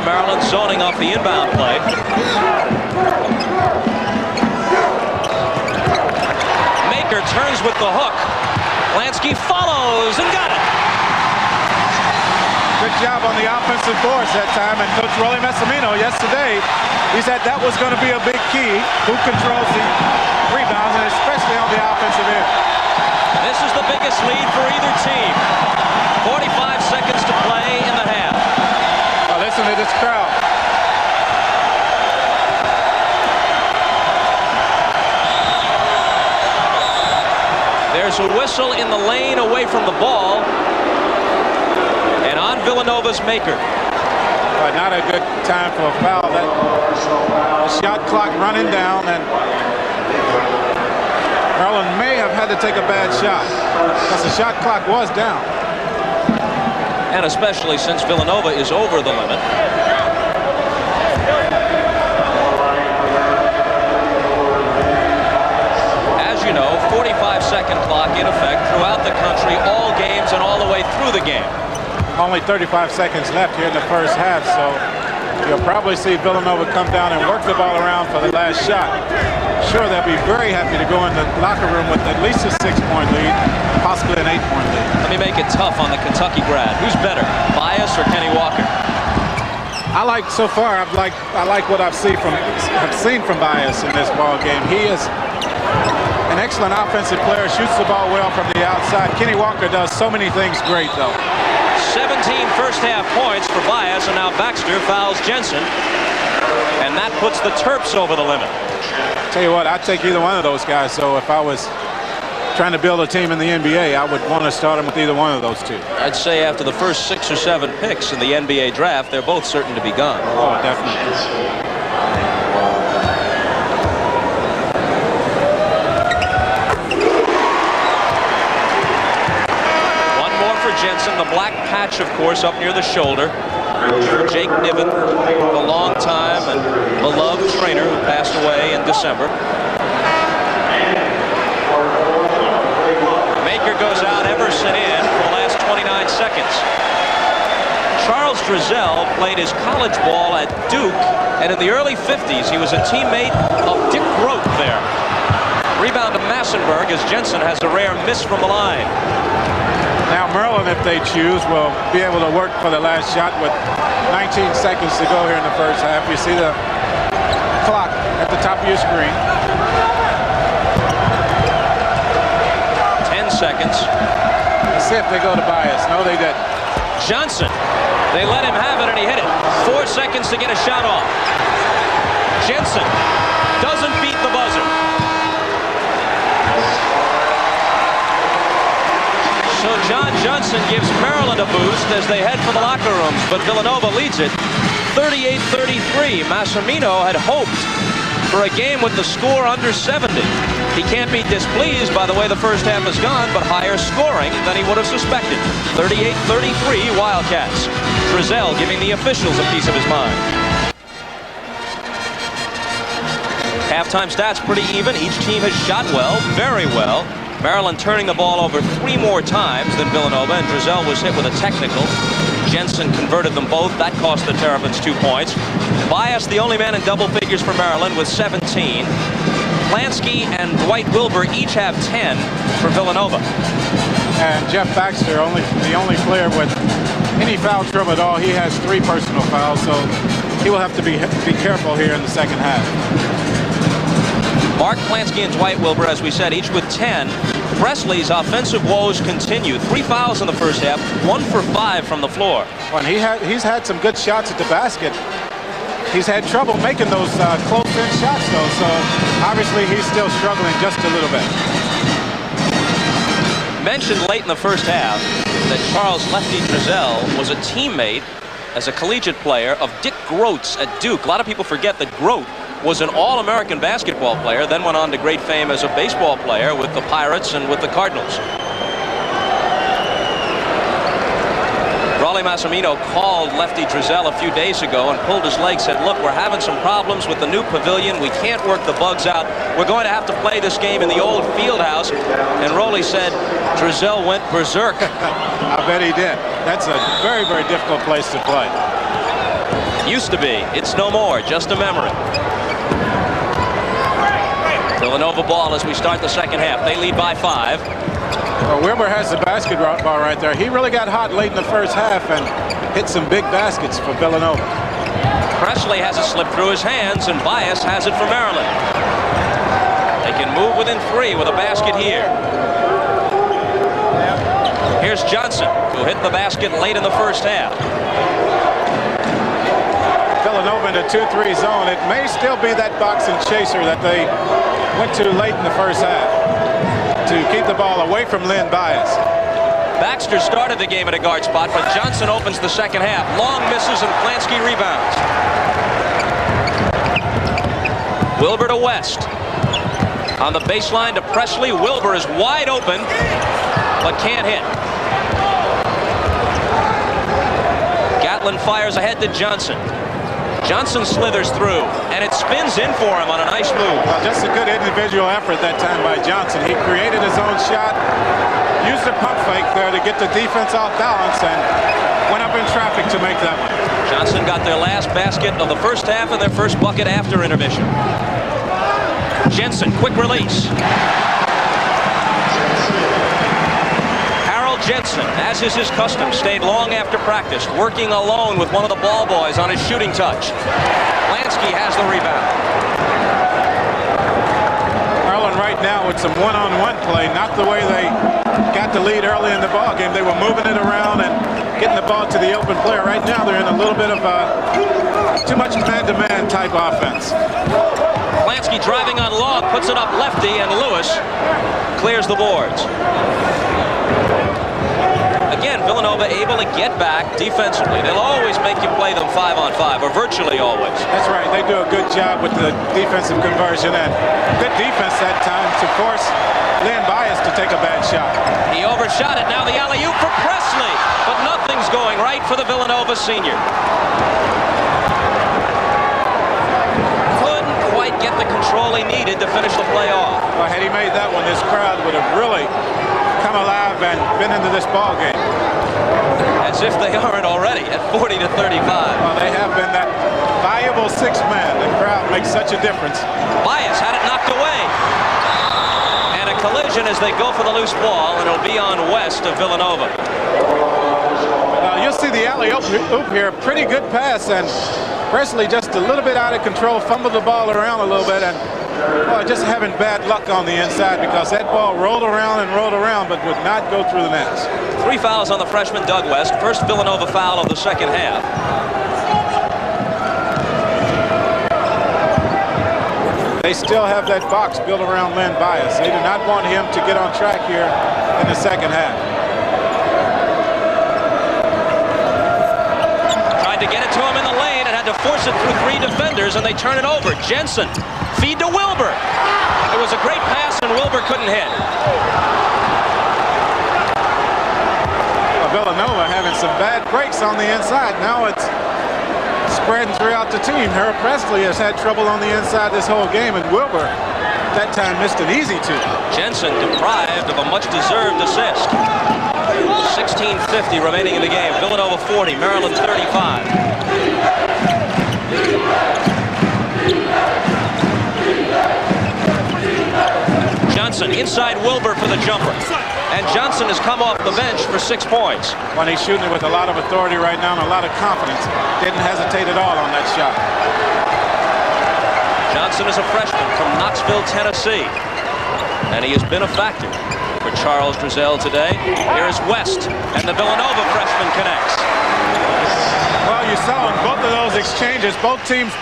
Maryland zoning off the inbound play. Maker turns with the hook. Lansky follows and got it. Good job on the offensive boards that time. And Coach Rolly Massimino yesterday, he said that was going to be a big key. Who controls the rebounds, and especially on the offensive end. This is the biggest lead for either team. 45 seconds to play in the half. Listen to this crowd. There's a whistle in the lane away from the ball. And on Villanova's Maker. But not a good time for a foul. The shot clock running down, and Maryland may have had to take a bad shot because the shot clock was down. And especially since Villanova is over the limit. As you know, 45-second clock in effect throughout the country, all games and all the way through the game. On only 35 seconds left here in the first half, so you'll probably see Villanova come down and work the ball around for the last shot. Sure, they'll be very happy to go in the locker room with at least a 6-point lead, possibly an 8-point lead. Let me make it tough on the Kentucky grad. Who's better, Bias or Kenny Walker? I like what I've seen from Bias in this ball game. He is an excellent offensive player, shoots the ball well from the outside. Kenny Walker does so many things great, though. 17 first-half points for Bias, and now Baxter fouls Jensen, and that puts the Terps over the limit. Tell you what, I'd take either one of those guys. So if I was trying to build a team in the NBA, I would want to start them with either one of those two. I'd say after the first 6 or 7 picks in the NBA draft, they're both certain to be gone. Oh, definitely. Jensen, the black patch, of course, up near the shoulder. Jake Niven, a long-time and beloved trainer who passed away in December. Maker goes out, Everson in for the last 29 seconds. Charles Drizel played his college ball at Duke, and in the early 50s, he was a teammate of Dick Grote there. Rebound to Massenburg as Jensen has a rare miss from the line. Now Maryland, if they choose, will be able to work for the last shot with 19 seconds to go here in the first half. You see the clock at the top of your screen. 10 seconds. Let's see if they go to Bias. No, they didn't. Johnson. They let him have it, and he hit it. 4 seconds to get a shot off. Jensen doesn't beat the buzzer. So John Johnson gives Maryland a boost as they head for the locker rooms, but Villanova leads it 38-33. Massimino had hoped for a game with the score under 70. He can't be displeased by the way the first half has gone, but higher scoring than he would have suspected. 38-33 Wildcats. Drizel giving the officials a piece of his mind. Halftime stats pretty even. Each team has shot well, very well. Maryland turning the ball over 3 more times than Villanova, and Drizel was hit with a technical. Jensen converted them both. That cost the Terrapins 2 points. Bias, the only man in double figures for Maryland, with 17. Plansky and Dwight Wilbur each have 10 for Villanova. And Jeff Baxter, the only player with any foul trouble at all. He has 3 personal fouls, so he will have to be careful here in the second half. Mark Plansky and Dwight Wilbur, as we said, each with 10. Presley's offensive woes continue. 3 fouls in the first half, 1 for 5 from the floor. Well, he's had some good shots at the basket. He's had trouble making those close-in shots, though, so obviously he's still struggling just a little bit. Mentioned late in the first half that Charles Lefty Drizel was a teammate as a collegiate player of Dick Grote's at Duke. A lot of people forget that Grote was an All-American basketball player, then went on to great fame as a baseball player with the Pirates and with the Cardinals. Rollie Massimino called Lefty Drizel a few days ago and pulled his leg, said, look, we're having some problems with the new pavilion. We can't work the bugs out. We're going to have to play this game in the old field house. And Rollie said Drizel went berserk. I bet he did. That's a very, very difficult place to play. Used to be. It's no more. Just a memory. Villanova ball as we start the second half. They lead by 5. Well, Wilbur has the basketball right there. He really got hot late in the first half and hit some big baskets for Villanova. Presley has it slip through his hands, and Bias has it for Maryland. They can move within 3 with a basket here. Here's Johnson, who hit the basket late in the first half. Villanova in a 2-3 zone. It may still be that boxing chaser that they went to late in the first half to keep the ball away from Len Bias. Baxter started the game at a guard spot, but Johnson opens the second half. Long misses and Plansky rebounds. Wilbur to West. On the baseline to Presley. Wilbur is wide open, but can't hit. Gatlin fires ahead to Johnson. Johnson slithers through, and it spins in for him on a nice move. Well, just a good individual effort that time by Johnson. He created his own shot, used a pump fake there to get the defense off balance, and went up in traffic to make that one. Johnson got their last basket of the first half and their first bucket after intermission. Jensen, quick release. Jensen, as is his custom, stayed long after practice, working alone with one of the ball boys on his shooting touch. Lansky has the rebound. Maryland right now with some one-on-one play, not the way they got the lead early in the ball game. They were moving it around and getting the ball to the open player. Right now they're in a little bit of too much man-to-man type offense. Lansky driving on Log, puts it up lefty, and Lewis clears the boards. Again, Villanova able to get back defensively. They'll always make you play them 5-on-5, or virtually always. That's right. They do a good job with the defensive conversion, and good defense that time to force Len Bias to take a bad shot. He overshot it. Now the alley-oop for Presley, but nothing's going right for the Villanova senior. Couldn't quite get the control he needed to finish the play off. Well, had he made that one, this crowd would have really come alive and been into this ball game. As if they aren't already at 40-35. Well, they have been that valuable sixth man. The crowd makes such a difference. Bias had it knocked away. And a collision as they go for the loose ball, and it'll be on West of Villanova. You'll see the alley-oop here. Pretty good pass, and Presley just a little bit out of control, fumbled the ball around a little bit, and just having bad luck on the inside because that ball rolled around but would not go through the nets. 3 fouls on the freshman Doug West. First Villanova foul of the second half. They still have that box built around Len Bias. They do not want him to get on track here in the second half. Tried to get it to him in the lane and had to force it through 3 defenders, and they turn it over. Jensen, feed to Wilbur. It was a great pass, and Wilbur couldn't hit. Villanova having some bad breaks on the inside. Now it's spreading throughout the team. Herb Presley has had trouble on the inside this whole game, and Wilbur that time missed an easy 2. Jensen deprived of a much-deserved assist. 16:50 remaining in the game. Villanova 40, Maryland 35. Johnson inside Wilbur for the jumper. And Johnson has come off the bench for 6 points. When he's shooting it with a lot of authority right now and a lot of confidence. Didn't hesitate at all on that shot. Johnson is a freshman from Knoxville, Tennessee. And he has been a factor for Charles Drizel today. Here is West, and the Villanova freshman connects. Well, you saw in both of those exchanges, both teams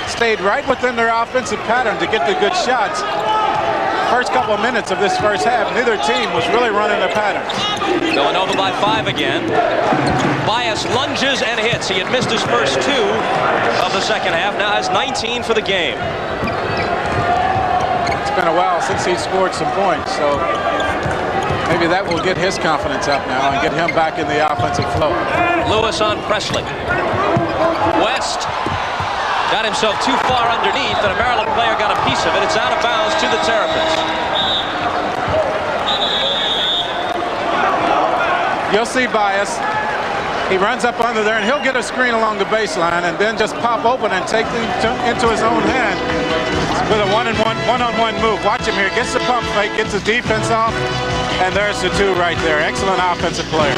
stayed right within their offensive pattern to get the good shots. First couple of minutes of this first half, neither team was really running their patterns. Villanova by 5 again. Bias lunges and hits. He had missed his first 2 of the second half. Now has 19 for the game. It's been a while since he scored some points, so maybe that will get his confidence up now and get him back in the offensive flow. Lewis on Presley. West got himself too far underneath, and a Maryland player got a piece of it. It's out of bounds to the Terrapins. You'll see Bias. He runs up under there, and he'll get a screen along the baseline and then just pop open and take them into his own hand with a one-on-one move. Watch him here. Gets the pump fake, gets the defense off, and there's the 2 right there. Excellent offensive player.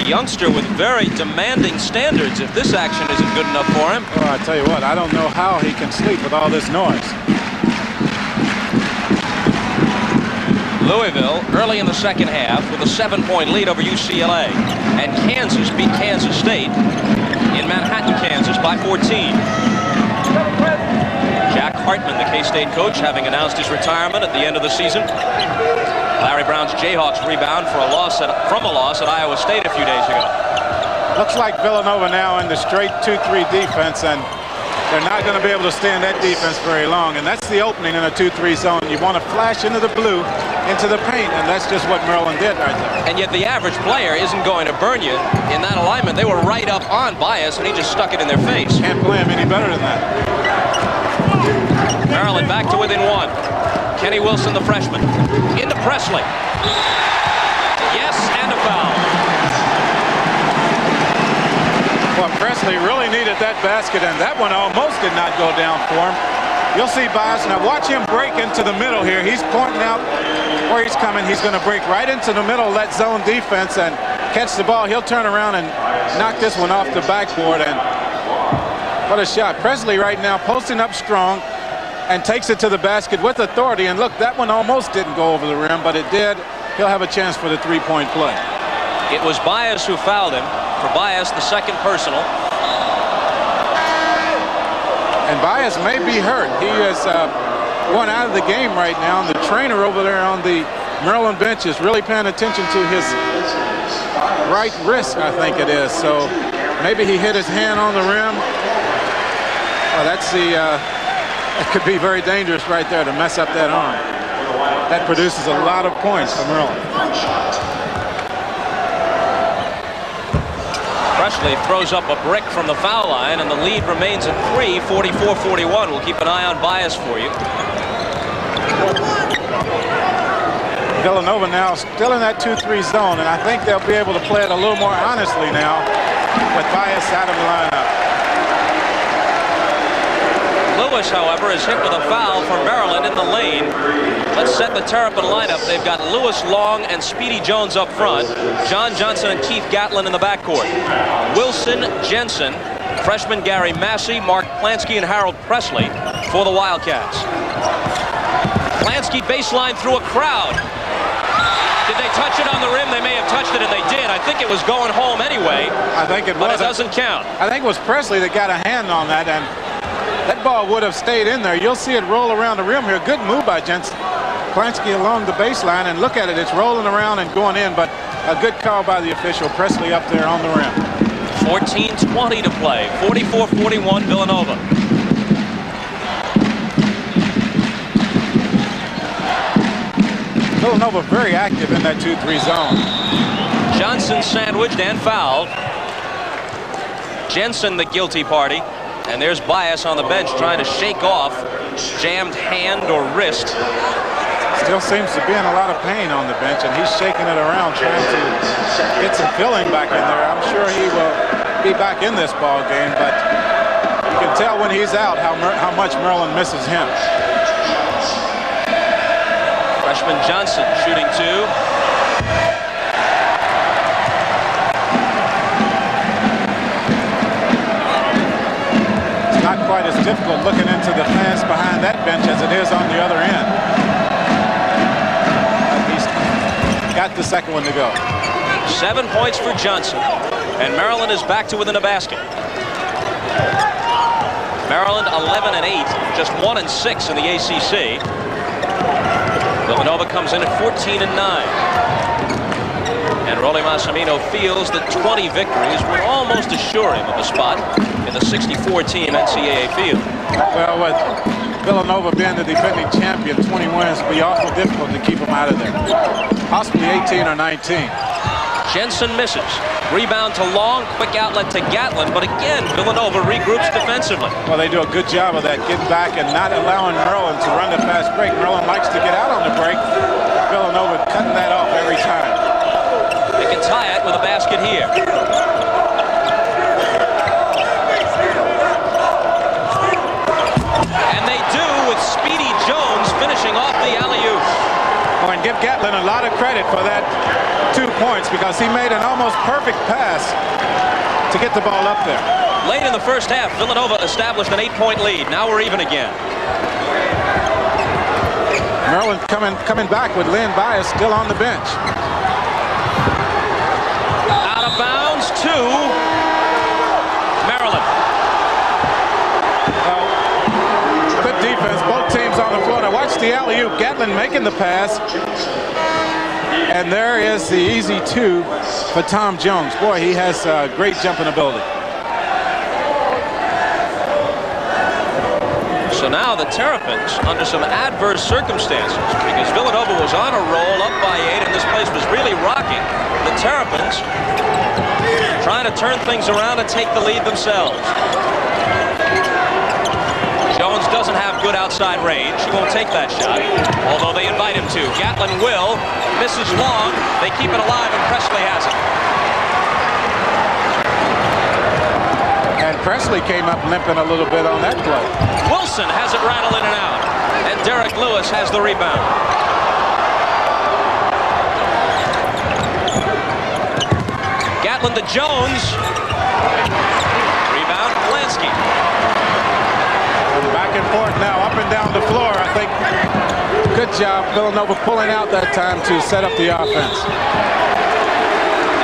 Youngster with very demanding standards if this action isn't good enough for him. Well, I tell you what, I don't know how he can sleep with all this noise. Louisville early in the second half with a 7-point lead over UCLA. And Kansas beat Kansas State in Manhattan, Kansas by 14. Jack Hartman, the K-State coach, having announced his retirement at the end of the season. Larry Brown's Jayhawks rebound from a loss at Iowa State a few days ago. Looks like Villanova now in the straight 2-3 defense, and They're not going to be able to stand that defense very long, and that's the opening in a 2-3 zone. You want to flash into the blue, into the paint, and that's just what Maryland did right there. And yet the average player isn't going to burn you in that alignment. They were right up on Bias, and he just stuck it in their face. Can't play him any better than that. Maryland back to within one. Kenny Wilson, the freshman, into Presley. Yes, and a foul. Well, Presley really needed that basket, and that one almost did not go down for him. You'll see Bias. Now watch him break into the middle here. He's pointing out where he's coming. He's going to break right into the middle of that zone defense and catch the ball. He'll turn around and knock this one off the backboard, and what a shot. Presley right now posting up strong and takes it to the basket with authority. And look, that one almost didn't go over the rim, but it did. He'll have a chance for the three-point play. It was Bias who fouled him. For Bias, the second personal. And Bias may be hurt. He is going out of the game right now. And the trainer over there on the Maryland bench is really paying attention to his right wrist, I think it is. So maybe he hit his hand on the rim. Well, that's the, it could be very dangerous right there to mess up that arm. That produces a lot of points for Maryland. Presley throws up a brick from the foul line, and the lead remains at 3, 44-41. We'll keep an eye on Bias for you. Villanova now still in that 2-3 zone, and I think they'll be able to play it a little more honestly now with Bias out of the lineup. Lewis, however, is hit with a foul for Maryland in the lane. Let's set the Terrapin lineup. They've got Lewis, Long, and Speedy Jones up front. John Johnson and Keith Gatlin in the backcourt. Wilson, Jensen, freshman Gary Massey, Mark Plansky, and Harold Presley for the Wildcats. Plansky baseline through a crowd. Did they touch it on the rim? They may have touched it, and they did. I think it was going home anyway. I think it was. But it doesn't count. I think it was Presley that got a hand on that, and that ball would have stayed in there. You'll see it roll around the rim here. Good move by Jensen. Plansky along the baseline, and look at it. It's rolling around and going in, but a good call by the official. Presley up there on the rim. 14:20 to play. 44-41 Villanova. Villanova very active in that 2-3 zone. Johnson sandwiched and fouled. Jensen the guilty party. And there's Bias on the bench trying to shake off jammed hand or wrist. Still seems to be in a lot of pain on the bench, and he's shaking it around trying to get some filling back in there. I'm sure he will be back in this ball game, but you can tell when he's out how much Maryland misses him. Freshman Johnson shooting two. Not quite as difficult looking into the fence behind that bench as it is on the other end. But he's got the second one to go. 7 points for Johnson, and Maryland is back to within a basket. Maryland 11-8, just 1-6 in the ACC. Villanova comes in at 14-9. And Rolly Massimino feels that 20 victories would almost assure him of a spot in the 64-team NCAA field. Well, with Villanova being the defending champion, 20 wins would be awful difficult to keep them out of there. Possibly 18 or 19. Jensen misses. Rebound to Long, quick outlet to Gatlin, but again, Villanova regroups defensively. Well, they do a good job of that, getting back and not allowing Maryland to run the fast break. Maryland likes to get out on the break. Villanova cutting that off every time. They can tie it with a basket here. And they do, with Speedy Jones finishing off the alley-oop. Oh, and give Gatlin a lot of credit for that 2 points, because he made an almost perfect pass to get the ball up there. Late in the first half, Villanova established an 8-point lead. Now we're even again. Maryland coming back with Len Bias still on the bench. Out of bounds to Maryland. Well, good defense, both teams on the floor. Now watch the alley-oop. Gatlin making the pass. And there is the easy two for Tom Jones. Boy, he has great jumping ability. So now the Terrapins, under some adverse circumstances, because Villanova was on a roll up by 8 and this place was really rocking, the Terrapins trying to turn things around and take the lead themselves. Jones doesn't have good outside range. He won't take that shot, although they invite him to. Gatlin will. Misses long. They keep it alive, and Presley has it. And Presley came up limping a little bit on that play. Wilson has it rattle in and out. And Derek Lewis has the rebound. Gatlin to Jones. Rebound, Lansky. Back and forth now, up and down the floor. I think good job Villanova pulling out that time to set up the offense.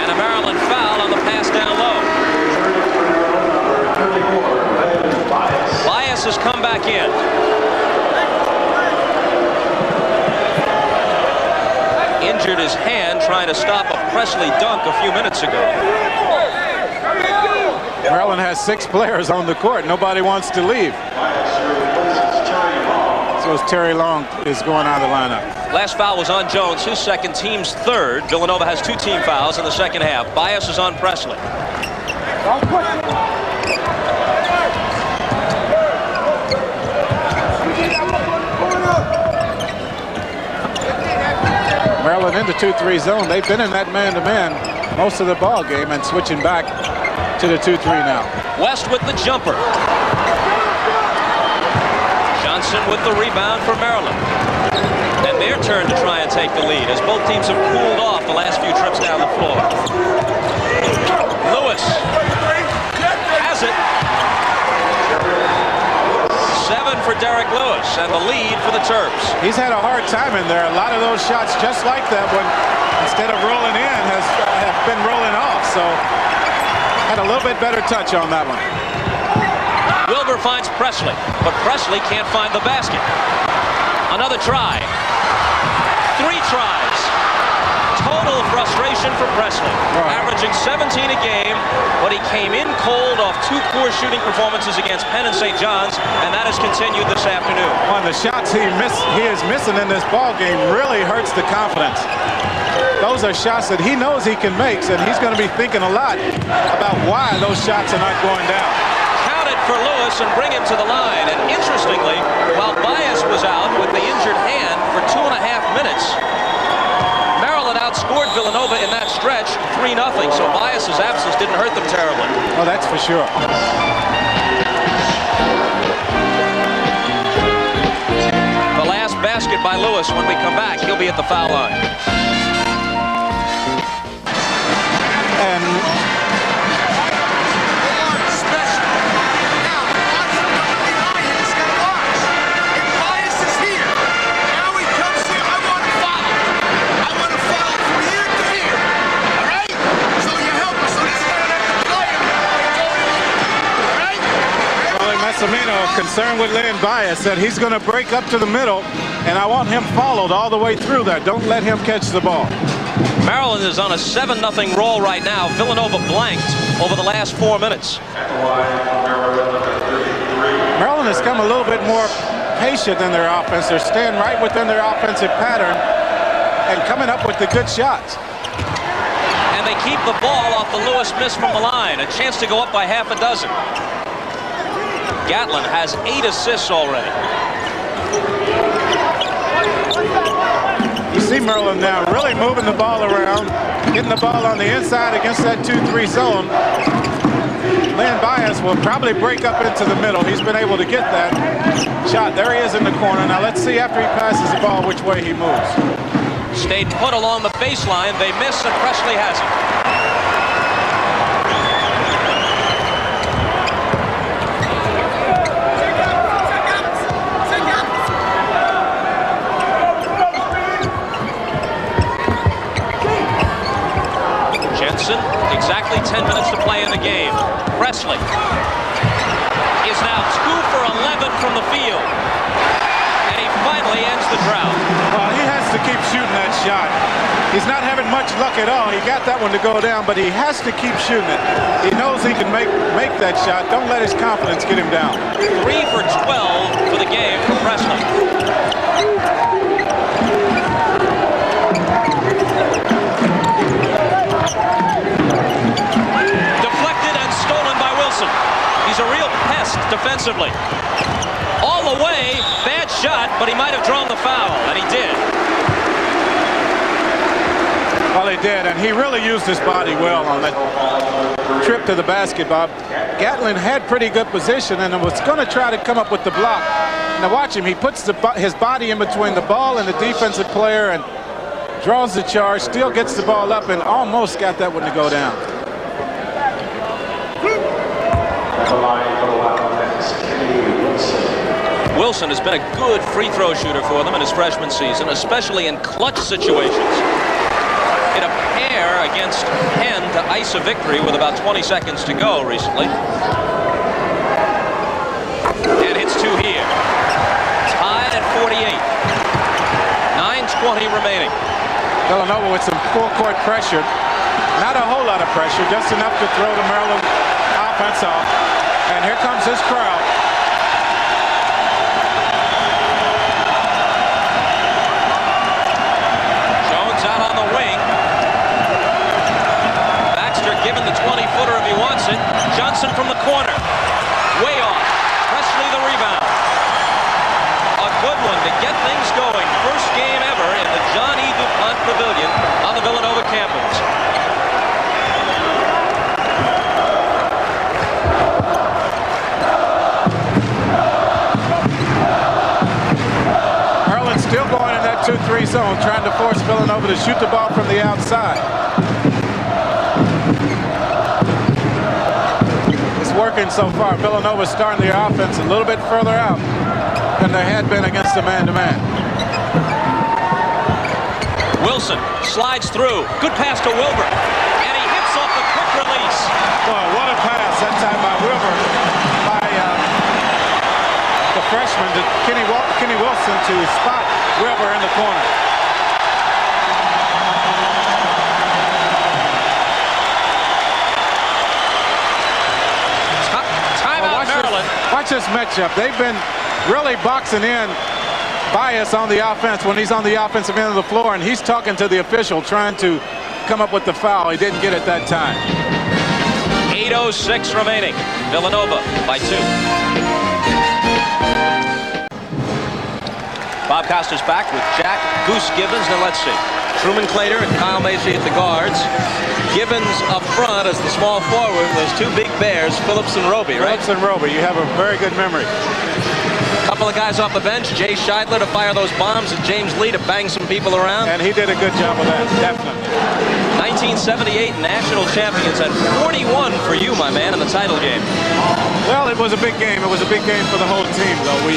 And a Maryland foul on the pass down low. Bias has come back in. Injured his hand trying to stop a Presley dunk a few minutes ago. Maryland has 6 players on the court. Nobody wants to leave. So Terry Long is going out of the lineup. Last foul was on Jones, his second, team's third. Villanova has 2 team fouls in the second half. Bias is on Presley. Maryland into 2-3 zone. They've been in that man-to-man most of the ball game and switching back to the 2-3 now. West with the jumper. Johnson with the rebound for Maryland. And their turn to try and take the lead as both teams have cooled off the last few trips down the floor. Lewis has it. 7 for Derek Lewis and the lead for the Terps. He's had a hard time in there. A lot of those shots just like that one, instead of rolling in, have been rolling off. So had a little bit better touch on that one. Wilbur finds Presley, but Presley can't find the basket. Another try. 3 tries. Total frustration for Presley. Right. Averaging 17 a game, but he came in cold off 2 poor shooting performances against Penn and St. John's, and that has continued this afternoon. One of the shots he is missing in this ball game really hurts the confidence. Those are shots that he knows he can make, and he's going to be thinking a lot about why those shots are not going down. Count it for Lewis and bring him to the line. And interestingly, while Bias was out with the injured hand for 2.5 minutes, Maryland outscored Villanova in that stretch 3-0. So Bias's absence didn't hurt them terribly. Well, that's for sure. The last basket by Lewis. When we come back, he'll be at the foul line. And concerned with Len Bias, said he's going to break up to the middle, and I want him followed all the way through that. Don't let him catch the ball. Maryland is on a 7-0 roll right now. Villanova blanked over the last 4 minutes. Maryland has come a little bit more patient in their offense. They're staying right within their offensive pattern and coming up with the good shots. And they keep the ball off the Lewis miss from the line. A chance to go up by half a dozen. Gatlin has 8 assists already. You see Maryland now really moving the ball around, getting the ball on the inside against that 2-3 zone. Len Bias will probably break up into the middle. He's been able to get that shot. There he is in the corner. Now let's see after he passes the ball which way he moves. Stayed put along the baseline. They miss, and Presley has it. Exactly 10 minutes to play in the game. Presley is now 2 for 11 from the field. And he finally ends the drought. Well, he has to keep shooting that shot. He's not having much luck at all. He got that one to go down, but he has to keep shooting it. He knows he can make that shot. Don't let his confidence get him down. 3 for 12 for the game for Presley. Deflected and stolen by Wilson. He's a real pest defensively. All the way, bad shot, but he might have drawn the foul, and he did. Well, he did, and he really used his body well on that trip to the basketball. Gatlin had pretty good position and was going to try to come up with the block. Now watch him. He puts his body in between the ball and the defensive player and draws the charge, still gets the ball up, and almost got that one to go down. Wilson has been a good free throw shooter for them in his freshman season, especially in clutch situations. Hit a pair against Penn to ice a victory with about 20 seconds to go recently. And hits 2 here. Tied at 48. 9:20 remaining. Villanova with some full court pressure. Not a whole lot of pressure, just enough to throw the Maryland offense off. And here comes his crowd. Out on the wing. Baxter given the 20-footer if he wants it. Johnson from the corner. Way off. Presley the rebound. A good one to get things going. First game ever in the John E. DuPont Pavilion on the Villanova campus. Still going in that 2-3 zone, trying to force Villanova to shoot the ball from the outside. It's working so far. Villanova's starting their offense a little bit further out than they had been against the man-to-man. Wilson slides through. Good pass to Wilbur. And he hits off the quick release. Boy, what a pass that time by Wilbur. The freshman to Kenny Wilson to spot Wilbur in the corner. Timeout, Maryland. Watch this matchup. They've been really boxing in Bias on the offense when he's on the offensive end of the floor, and he's talking to the official trying to come up with the foul. He didn't get it that time. 8:06 remaining. Villanova by 2. Bob Costas back with Jack, Goose Gibbons, and let's see. Truman Claytor and Kyle Macy at the guards. Gibbons up front as the small forward. Those 2 big bears, Phillips and Roby, right? Phillips and Roby. You have a very good memory. Couple of guys off the bench. Jay Scheidler to fire those bombs and James Lee to bang some people around. And he did a good job of that, definitely. 1978 national champions at 41 for you, my man, in the title game. Well, it was a big game. It was a big game for the whole team, though. We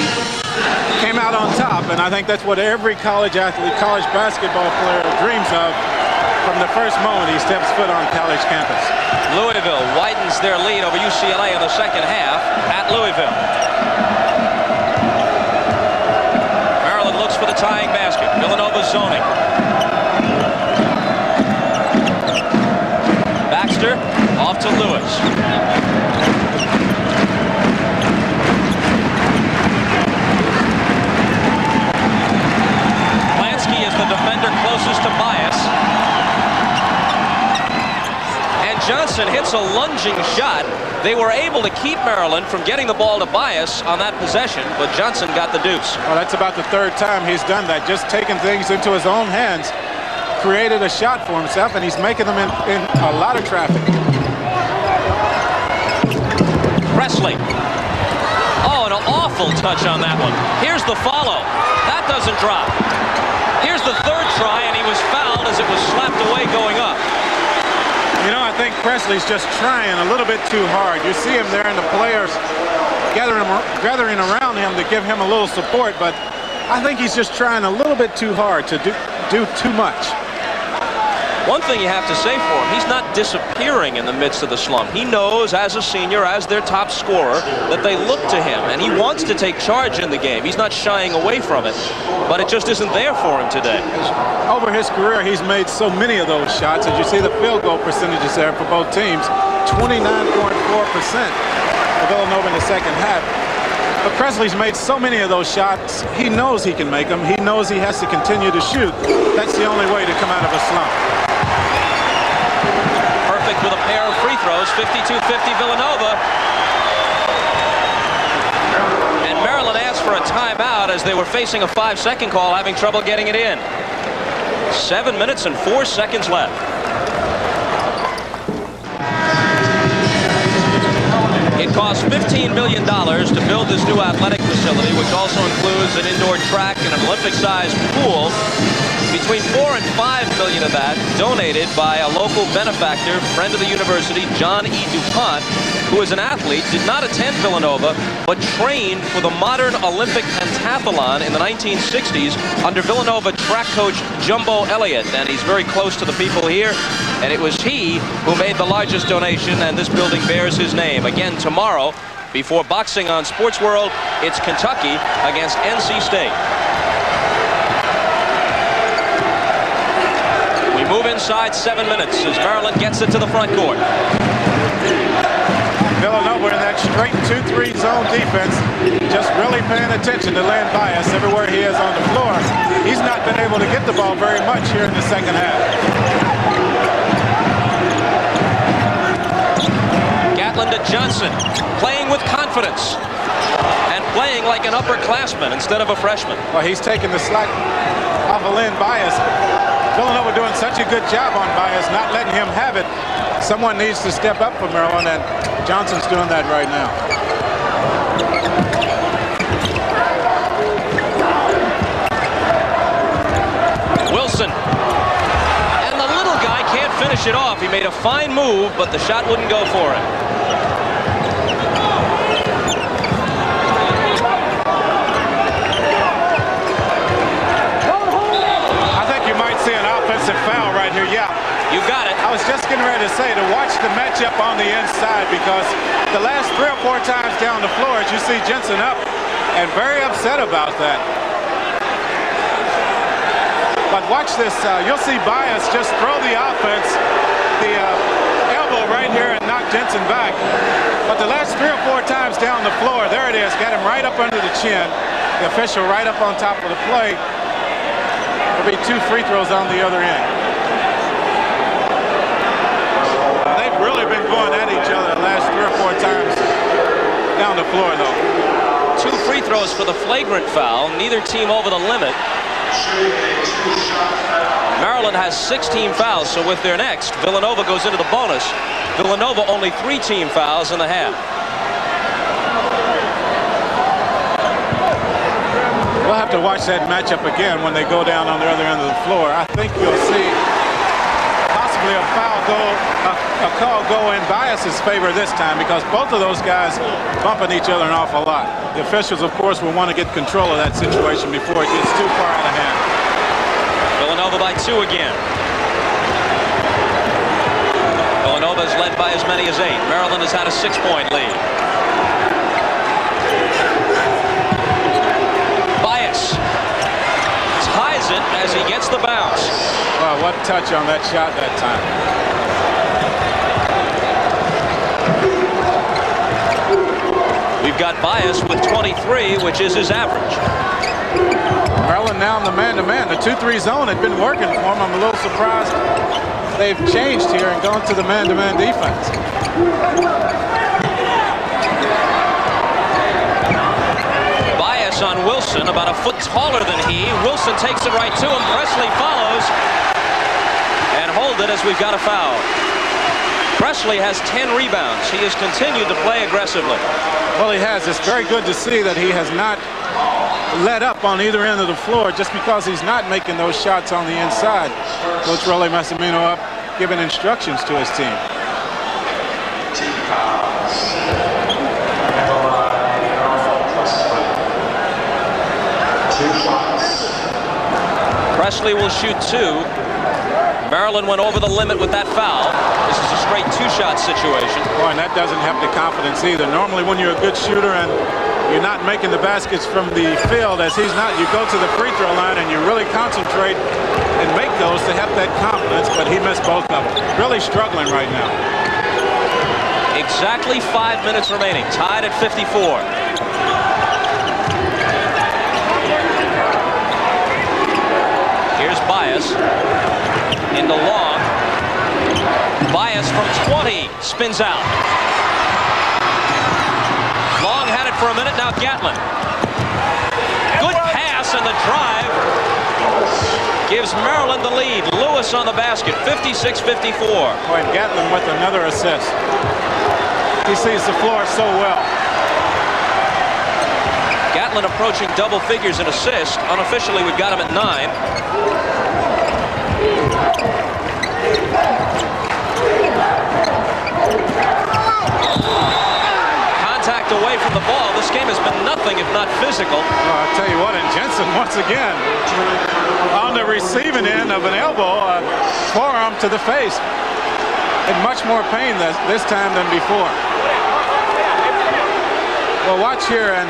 came out on top, and I think that's what every college athlete, college basketball player dreams of from the first moment he steps foot on college campus. Louisville widens their lead over UCLA in the second half at Louisville. Maryland looks for the tying basket. Villanova zoning. Baxter off to Lewis. Defender closest to Bias. And Johnson hits a lunging shot. They were able to keep Maryland from getting the ball to Bias on that possession, but Johnson got the deuce. Well, that's about the 3rd time he's done that, just taking things into his own hands, created a shot for himself, and he's making them in a lot of traffic. Presley. Oh, an awful touch on that one. Here's the follow. That doesn't drop. Here's the 3rd try, and he was fouled as it was slapped away going up. You know, I think Presley's just trying a little bit too hard. You see him there, and the players gathering around him to give him a little support, but I think he's just trying a little bit too hard to do too much. One thing you have to say for him, he's not disappearing in the midst of the slump. He knows as a senior, as their top scorer, that they look to him, and he wants to take charge in the game. He's not shying away from it, but it just isn't there for him today. Over his career, he's made so many of those shots. As you see the field goal percentages there for both teams, 29.4% for Villanova in the second half. But Presley's made so many of those shots, he knows he can make them. He knows he has to continue to shoot. That's the only way to come out of a slump. Perfect with a pair of free throws, 52-50 Villanova. And Maryland asked for a timeout as they were facing a 5-second call, having trouble getting it in. 7 minutes and 4 seconds left. It cost $15 million to build this new athletic facility, which also includes an indoor track and an Olympic-sized pool. Between $4 and $5 million of that donated by a local benefactor, friend of the university, John E. duPont, who is an athlete, did not attend Villanova, but trained for the modern Olympic pentathlon in the 1960s under Villanova track coach Jumbo Elliott. And he's very close to the people here. And it was he who made the largest donation, and this building bears his name. Again, tomorrow, before boxing on Sports World, it's Kentucky against NC State. We move inside 7 minutes as Maryland gets it to the front court. Villanova in that straight 2-3 zone defense, just really paying attention to Len Bias everywhere he is on the floor. He's not been able to get the ball very much here in the second half. Gatlin to Johnson, playing with confidence and playing like an upperclassman instead of a freshman. Well, he's taking the slack off of Len Bias. Villanova doing such a good job on Bias, not letting him have it. Someone needs to step up for Maryland, and Johnson's doing that right now. Wilson. And the little guy can't finish it off. He made a fine move, but the shot wouldn't go for him. I think you might see an offensive foul right here. Yeah. You got it. I was just getting ready to say to watch the matchup on the inside, because the last 3 or 4 times down the floor, as you see Jensen up and very upset about that. But watch this. You'll see Bias just throw the offense, the elbow right here, and knock Jensen back. But the last 3 or 4 times down the floor, there it is. Got him right up under the chin. The official right up on top of the play. There'll be 2 free throws on the other end. They've really been going at each other the last 3 or 4 times down the floor, though. 2 free throws for the flagrant foul. Neither team over the limit. Maryland has 6 team fouls, so with their next, Villanova goes into the bonus. Villanova only 3 team fouls in the half. We'll have to watch that matchup again when they go down on the other end of the floor. I think you'll see possibly a foul go, a call go in Bias's favor this time, because both of those guys bumping each other an awful lot. The officials, of course, will want to get control of that situation before it gets too far out of hand. Villanova by 2 again. Villanova's led by as many as 8. Maryland has had a 6-point lead. Bias ties it as he gets the bounce. Wow, what touch on that shot that time. We've got Bias with 23, which is his average. Maryland now in the man-to-man. The 2-3 zone had been working for him. I'm a little surprised they've changed here and gone to the man-to-man defense. Bias on Wilson, about a foot taller than he. Wilson takes it right to him. Presley follows and hold it as we've got a foul. Presley has 10 rebounds. He has continued to play aggressively. Well, he has. It's very good to see that he has not let up on either end of the floor just because he's not making those shots on the inside. Coach Rolly Massimino up giving instructions to his team. Presley will shoot 2. Maryland went over the limit with that foul. This is a straight two-shot situation. Boy, and that doesn't have the confidence either. Normally when you're a good shooter and you're not making the baskets from the field, as he's not, you go to the free throw line and you really concentrate and make those to have that confidence, but he missed both of them. Really struggling right now. Exactly 5 minutes remaining, tied at 54. Here's Bias into long. Bias from 20 spins out. Long had it for a minute, now Gatlin. Good pass, and the drive gives Maryland the lead. Lewis on the basket, 56-54. Boy, Gatlin with another assist. He sees the floor so well. Gatlin approaching double figures in assists. Unofficially, we've got him at 9. Contact away from the ball. This game has been nothing if not physical. Well, I'll tell you what, and Jensen once again on the receiving end of an elbow, forearm to the face. In much more pain this time than before. Well, watch here, and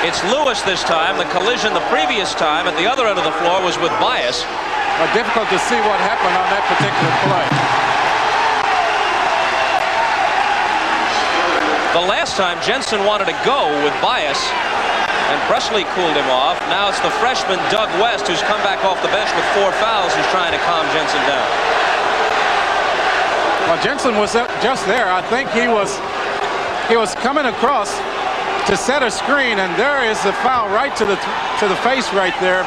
it's Lewis this time. The collision the previous time at the other end of the floor was with Bias. Well, difficult to see what happened on that particular play. The last time Jensen wanted to go with Bias, and Presley cooled him off. Now it's the freshman Doug West, who's come back off the bench with 4 fouls, who's trying to calm Jensen down. Well, Jensen was just there. I think he was coming across to set a screen, and there is the foul right to the face right there.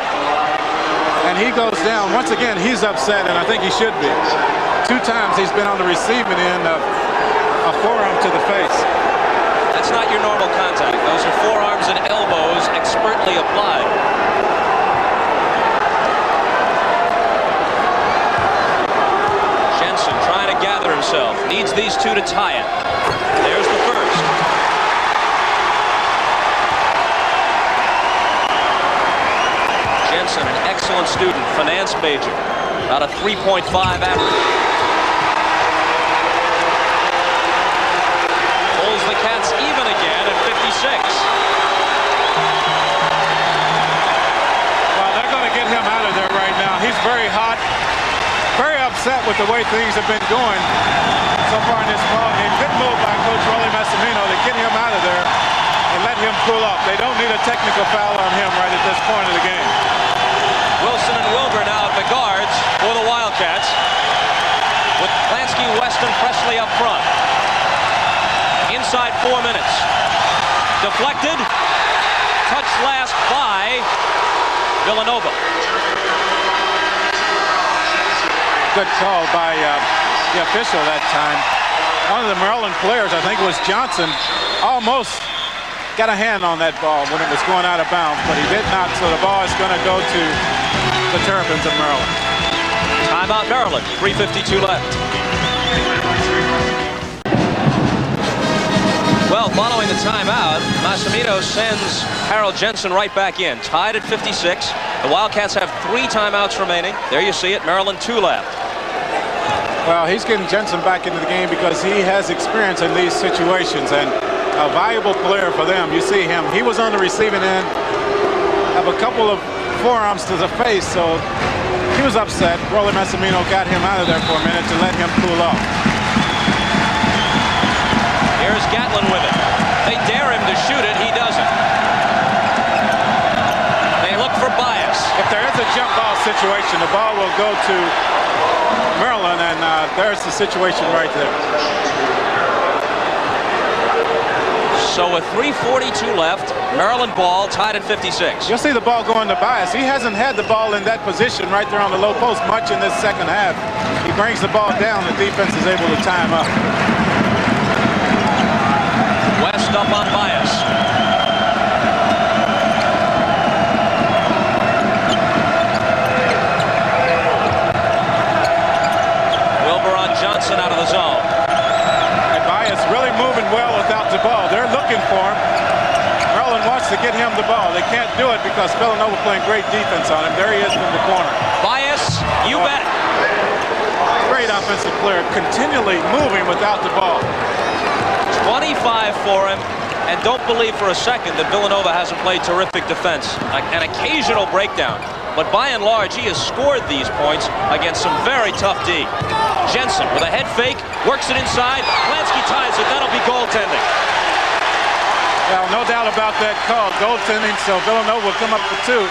And he goes down. Once again, he's upset, and I think he should be. 2 times he's been on the receiving end of a forearm to the face. That's not your normal contact. Those are forearms and elbows expertly applied. Jensen trying to gather himself. Needs these 2 to tie it. There's the first. Jensen, an excellent student, finance major. About a 3.5 average. Pulls the Cats even again at 56. Well, they're going to get him out of there right now. He's very hot, very upset with the way things have been going so far in this ball game. Good move by Coach Rolly Massimino to get him out of there and let him cool off. They don't need a technical foul on him right at this point of the game. Wilson and Wilbur now at the guards for the Wildcats, with Lansky, West, and Presley up front. Inside 4 minutes. Deflected. Touch last by Villanova. Good call by the official that time. One of the Maryland players, I think it was Johnson, almost got a hand on that ball when it was going out of bounds, but he did not, so the ball is going to go to the Terrapins of Maryland. Timeout Maryland, 3:52 left. Well, following the timeout, Massimino sends Harold Jensen right back in, tied at 56. The Wildcats have 3 timeouts remaining. There you see it, Maryland 2 left. Well, he's getting Jensen back into the game because he has experience in these situations and a valuable player for them. You see him. He was on the receiving end of a couple of forearms to the face, so he was upset. Rolly Massimino got him out of there for a minute to let him cool off. Here's Gatlin with it. They dare him to shoot it. He doesn't. They look for Bias. If there is a jump ball situation, the ball will go to Maryland, and there's the situation right there. So with 3:42 left, Maryland ball tied at 56. You'll see the ball going to Bias. He hasn't had the ball in that position right there on the low post much in this second half. He brings the ball down. The defense is able to tie him up. West up on Bias. Wilbur on Johnson out of the zone. And Bias really moving well without the ball. They're looking for him. Maryland wants to get him the ball. They can't do it because Villanova playing great defense on him. There he is from the corner. Bias, you bet. Great offensive player, continually moving without the ball. 25 for him, and don't believe for a second that Villanova hasn't played terrific defense. An occasional breakdown, but by and large, he has scored these points against some very tough D. Jensen with a head fake, works it inside. Lansky ties it. That'll be goaltending. Well, no doubt about that call. Goaltending, so Villanova will come up with 2.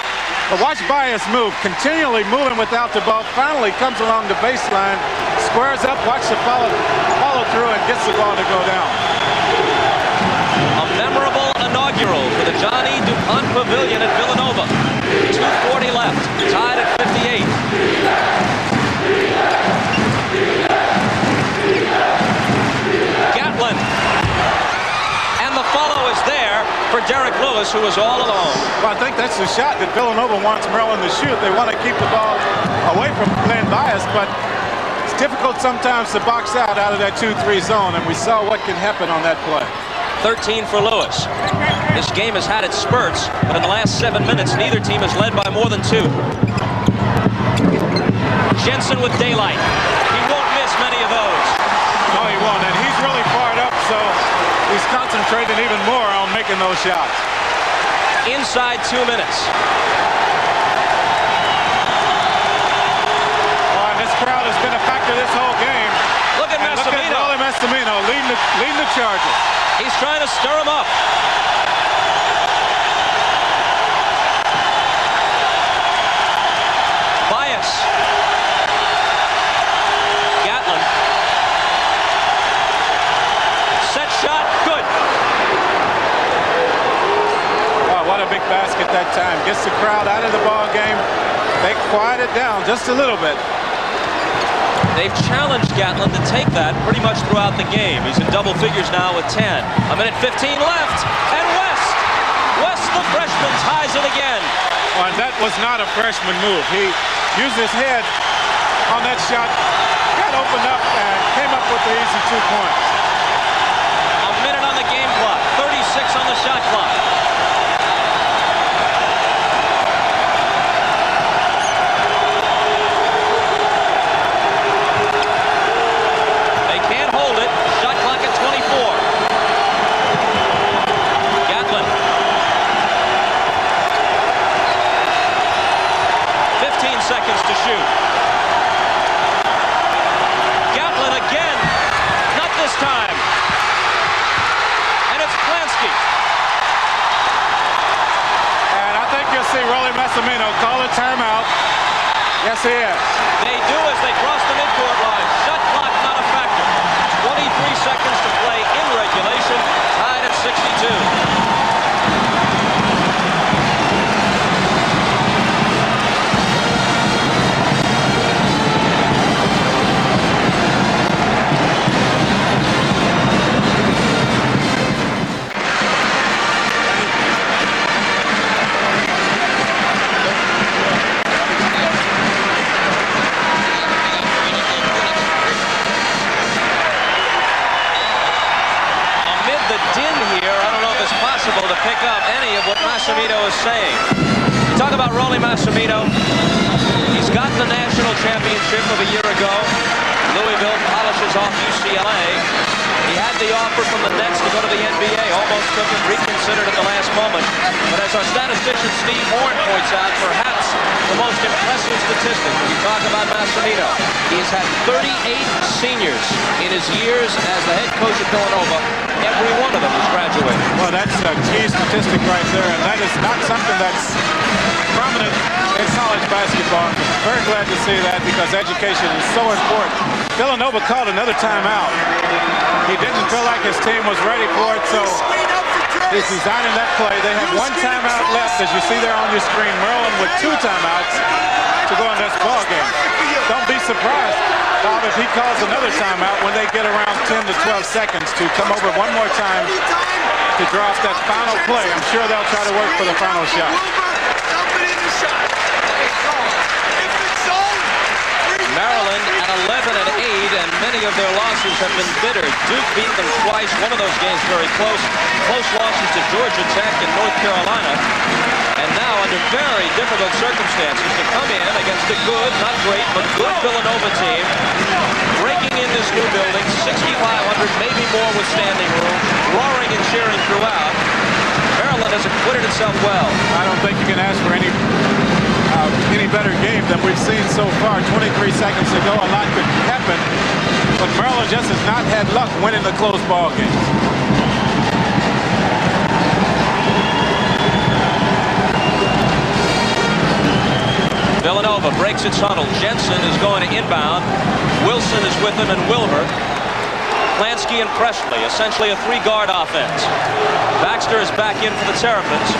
But watch Bias move, continually moving without the ball. Finally comes along the baseline, squares up, watch the follow through, and gets the ball to go down. A memorable inaugural for the Johnny DuPont Pavilion at Villanova. 2:40 left, tied at 58. Gatlin. And the follow is there for Derek Lewis, who was all alone. Well, I think that's the shot that Villanova wants Maryland to shoot. They want to keep the ball away from Len Bias, but it's difficult sometimes to box out of that 2-3 zone, and we saw what can happen on that play. 13 for Lewis. This game has had its spurts, but in the last 7 minutes, neither team has led by more than 2. Jensen with daylight. He won't miss many of those. No, he won't, and he's really fired up, so he's concentrating even more on making those shots. Inside 2 minutes. Oh, and this crowd has been a factor this whole game. Look at Massimino. Look at Massimino leading the Chargers. He's trying to stir him up. Bias. Gatlin. Set shot. Good. Oh, what a big basket that time. Gets the crowd out of the ball game. They quiet it down just a little bit. They've challenged Gatlin to take that pretty much throughout the game. He's in double figures now with 10. A minute 15 left. And West the freshman, ties it again. Oh, and that was not a freshman move. He used his head on that shot, got opened up, and came up with the easy 2 points. A minute on the game clock. 36 on the shot clock. Seconds to shoot. Gatlin again. Not this time. And it's Lansky. And I think you'll see Rolly Massimino call a timeout. Yes, he is. They do as they cross the midcourt line. Shot clock not a factor. 23 seconds to play in regulation. Tied at 62. To pick up any of what Massimino is saying. You talk about Rolly Massimino. He's got the national championship of a year ago. Louisville polishes off UCLA. He had the offer from the Nets to go to the NBA. Almost took it, reconsidered at the last moment. But as our statistician Steve Horn points out, perhaps the most impressive statistic when you talk about Massimino, he's had 38 seniors in his years as the head coach at Villanova. Every one of them has graduated. Well, that's a key statistic right there, and that is not something that's prominent in college basketball. Very glad to see that because education is so important. Villanova called another timeout. He didn't feel like his team was ready for it, so he's designing that play. They have 1 timeout left, as you see there on your screen. Maryland with 2 timeouts to go in this ball game. Don't be surprised, Bob, if he calls another timeout when they get around 10 to 12 seconds to come over one more time to draw up that final play. I'm sure they'll try to work for the final shot. Maryland at 11 and 8 and many of their losses have been bitter. Duke beat them twice. One of those games very close. Close losses to Georgia Tech and North Carolina. And now, under very difficult circumstances, to come in against a good, not great, but good Villanova team, breaking in this new building, 6,500, maybe more with standing room, roaring and cheering throughout. Maryland has acquitted itself well. I don't think you can ask for any better game than we've seen so far. 23 seconds to go, a lot could happen, but Maryland just has not had luck winning the close ball games. Villanova breaks its huddle. Jensen is going to inbound. Wilson is with him and Wilbur. Lansky and Presley, essentially a three-guard offense. Baxter is back in for the Terrapins.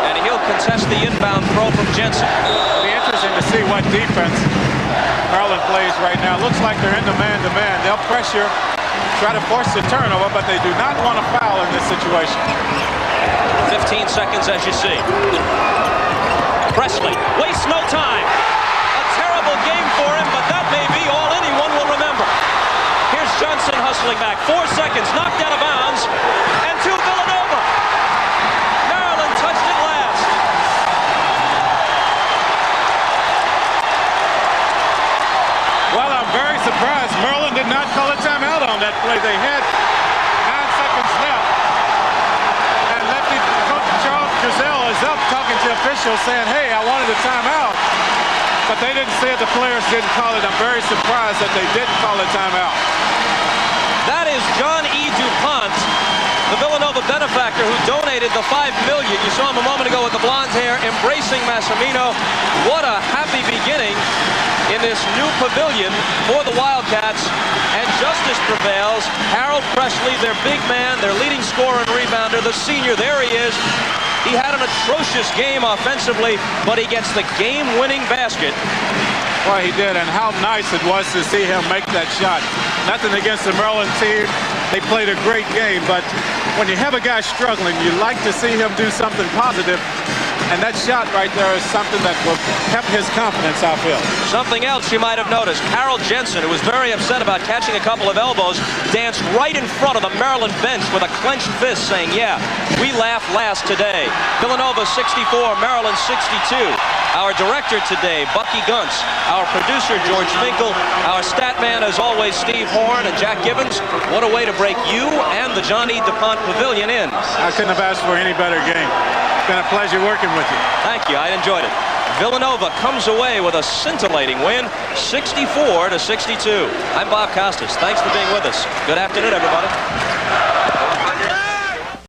And he'll contest the inbound throw from Jensen. It'll be interesting to see what defense Maryland plays right now. Looks like they're in the man-to-man. They'll pressure, try to force the turnover, but they do not want to foul in this situation. 15 seconds as you see. Presley wastes no time. A terrible game for him, but that may be all anyone will remember. Here's Johnson hustling back. 4 seconds, knocked out of bounds, and to Villanova. Maryland touched it last. Well, I'm very surprised Maryland did not call a timeout on that play. They had 9 seconds left. And lefty coach Charles Giselle is up talking to officials saying, hey, I wanted a timeout. But they didn't say it. The players didn't call it. I'm very surprised that they didn't call a timeout. That is John E. DuPont, the Villanova benefactor who donated the $5 million. You saw him a moment ago with the blonde hair embracing Massimino. What a happy beginning in this new pavilion for the Wildcats. And justice prevails. Harold Presley, their big man, their leading scorer and rebounder, the senior, there he is. He had an atrocious game offensively, but he gets the game-winning basket. Boy, he did, and how nice it was to see him make that shot. Nothing against the Maryland team. They played a great game, but when you have a guy struggling, you like to see him do something positive. And that shot right there is something that will help his confidence, I feel. Something else you might have noticed. Harold Jensen, who was very upset about catching a couple of elbows, danced right in front of the Maryland bench with a clenched fist saying, yeah, we laughed last today. Villanova 64, Maryland 62. Our director today, Bucky Gunts. Our producer, George Finkel. Our stat man, as always, Steve Horn and Jack Gibbons. What a way to break you and the John E. DuPont Pavilion in. I couldn't have asked for any better game. It's been a pleasure working with you. Thank you. I enjoyed it. Villanova comes away with a scintillating win, 64-62. I'm Bob Costas. Thanks for being with us. Good afternoon, everybody.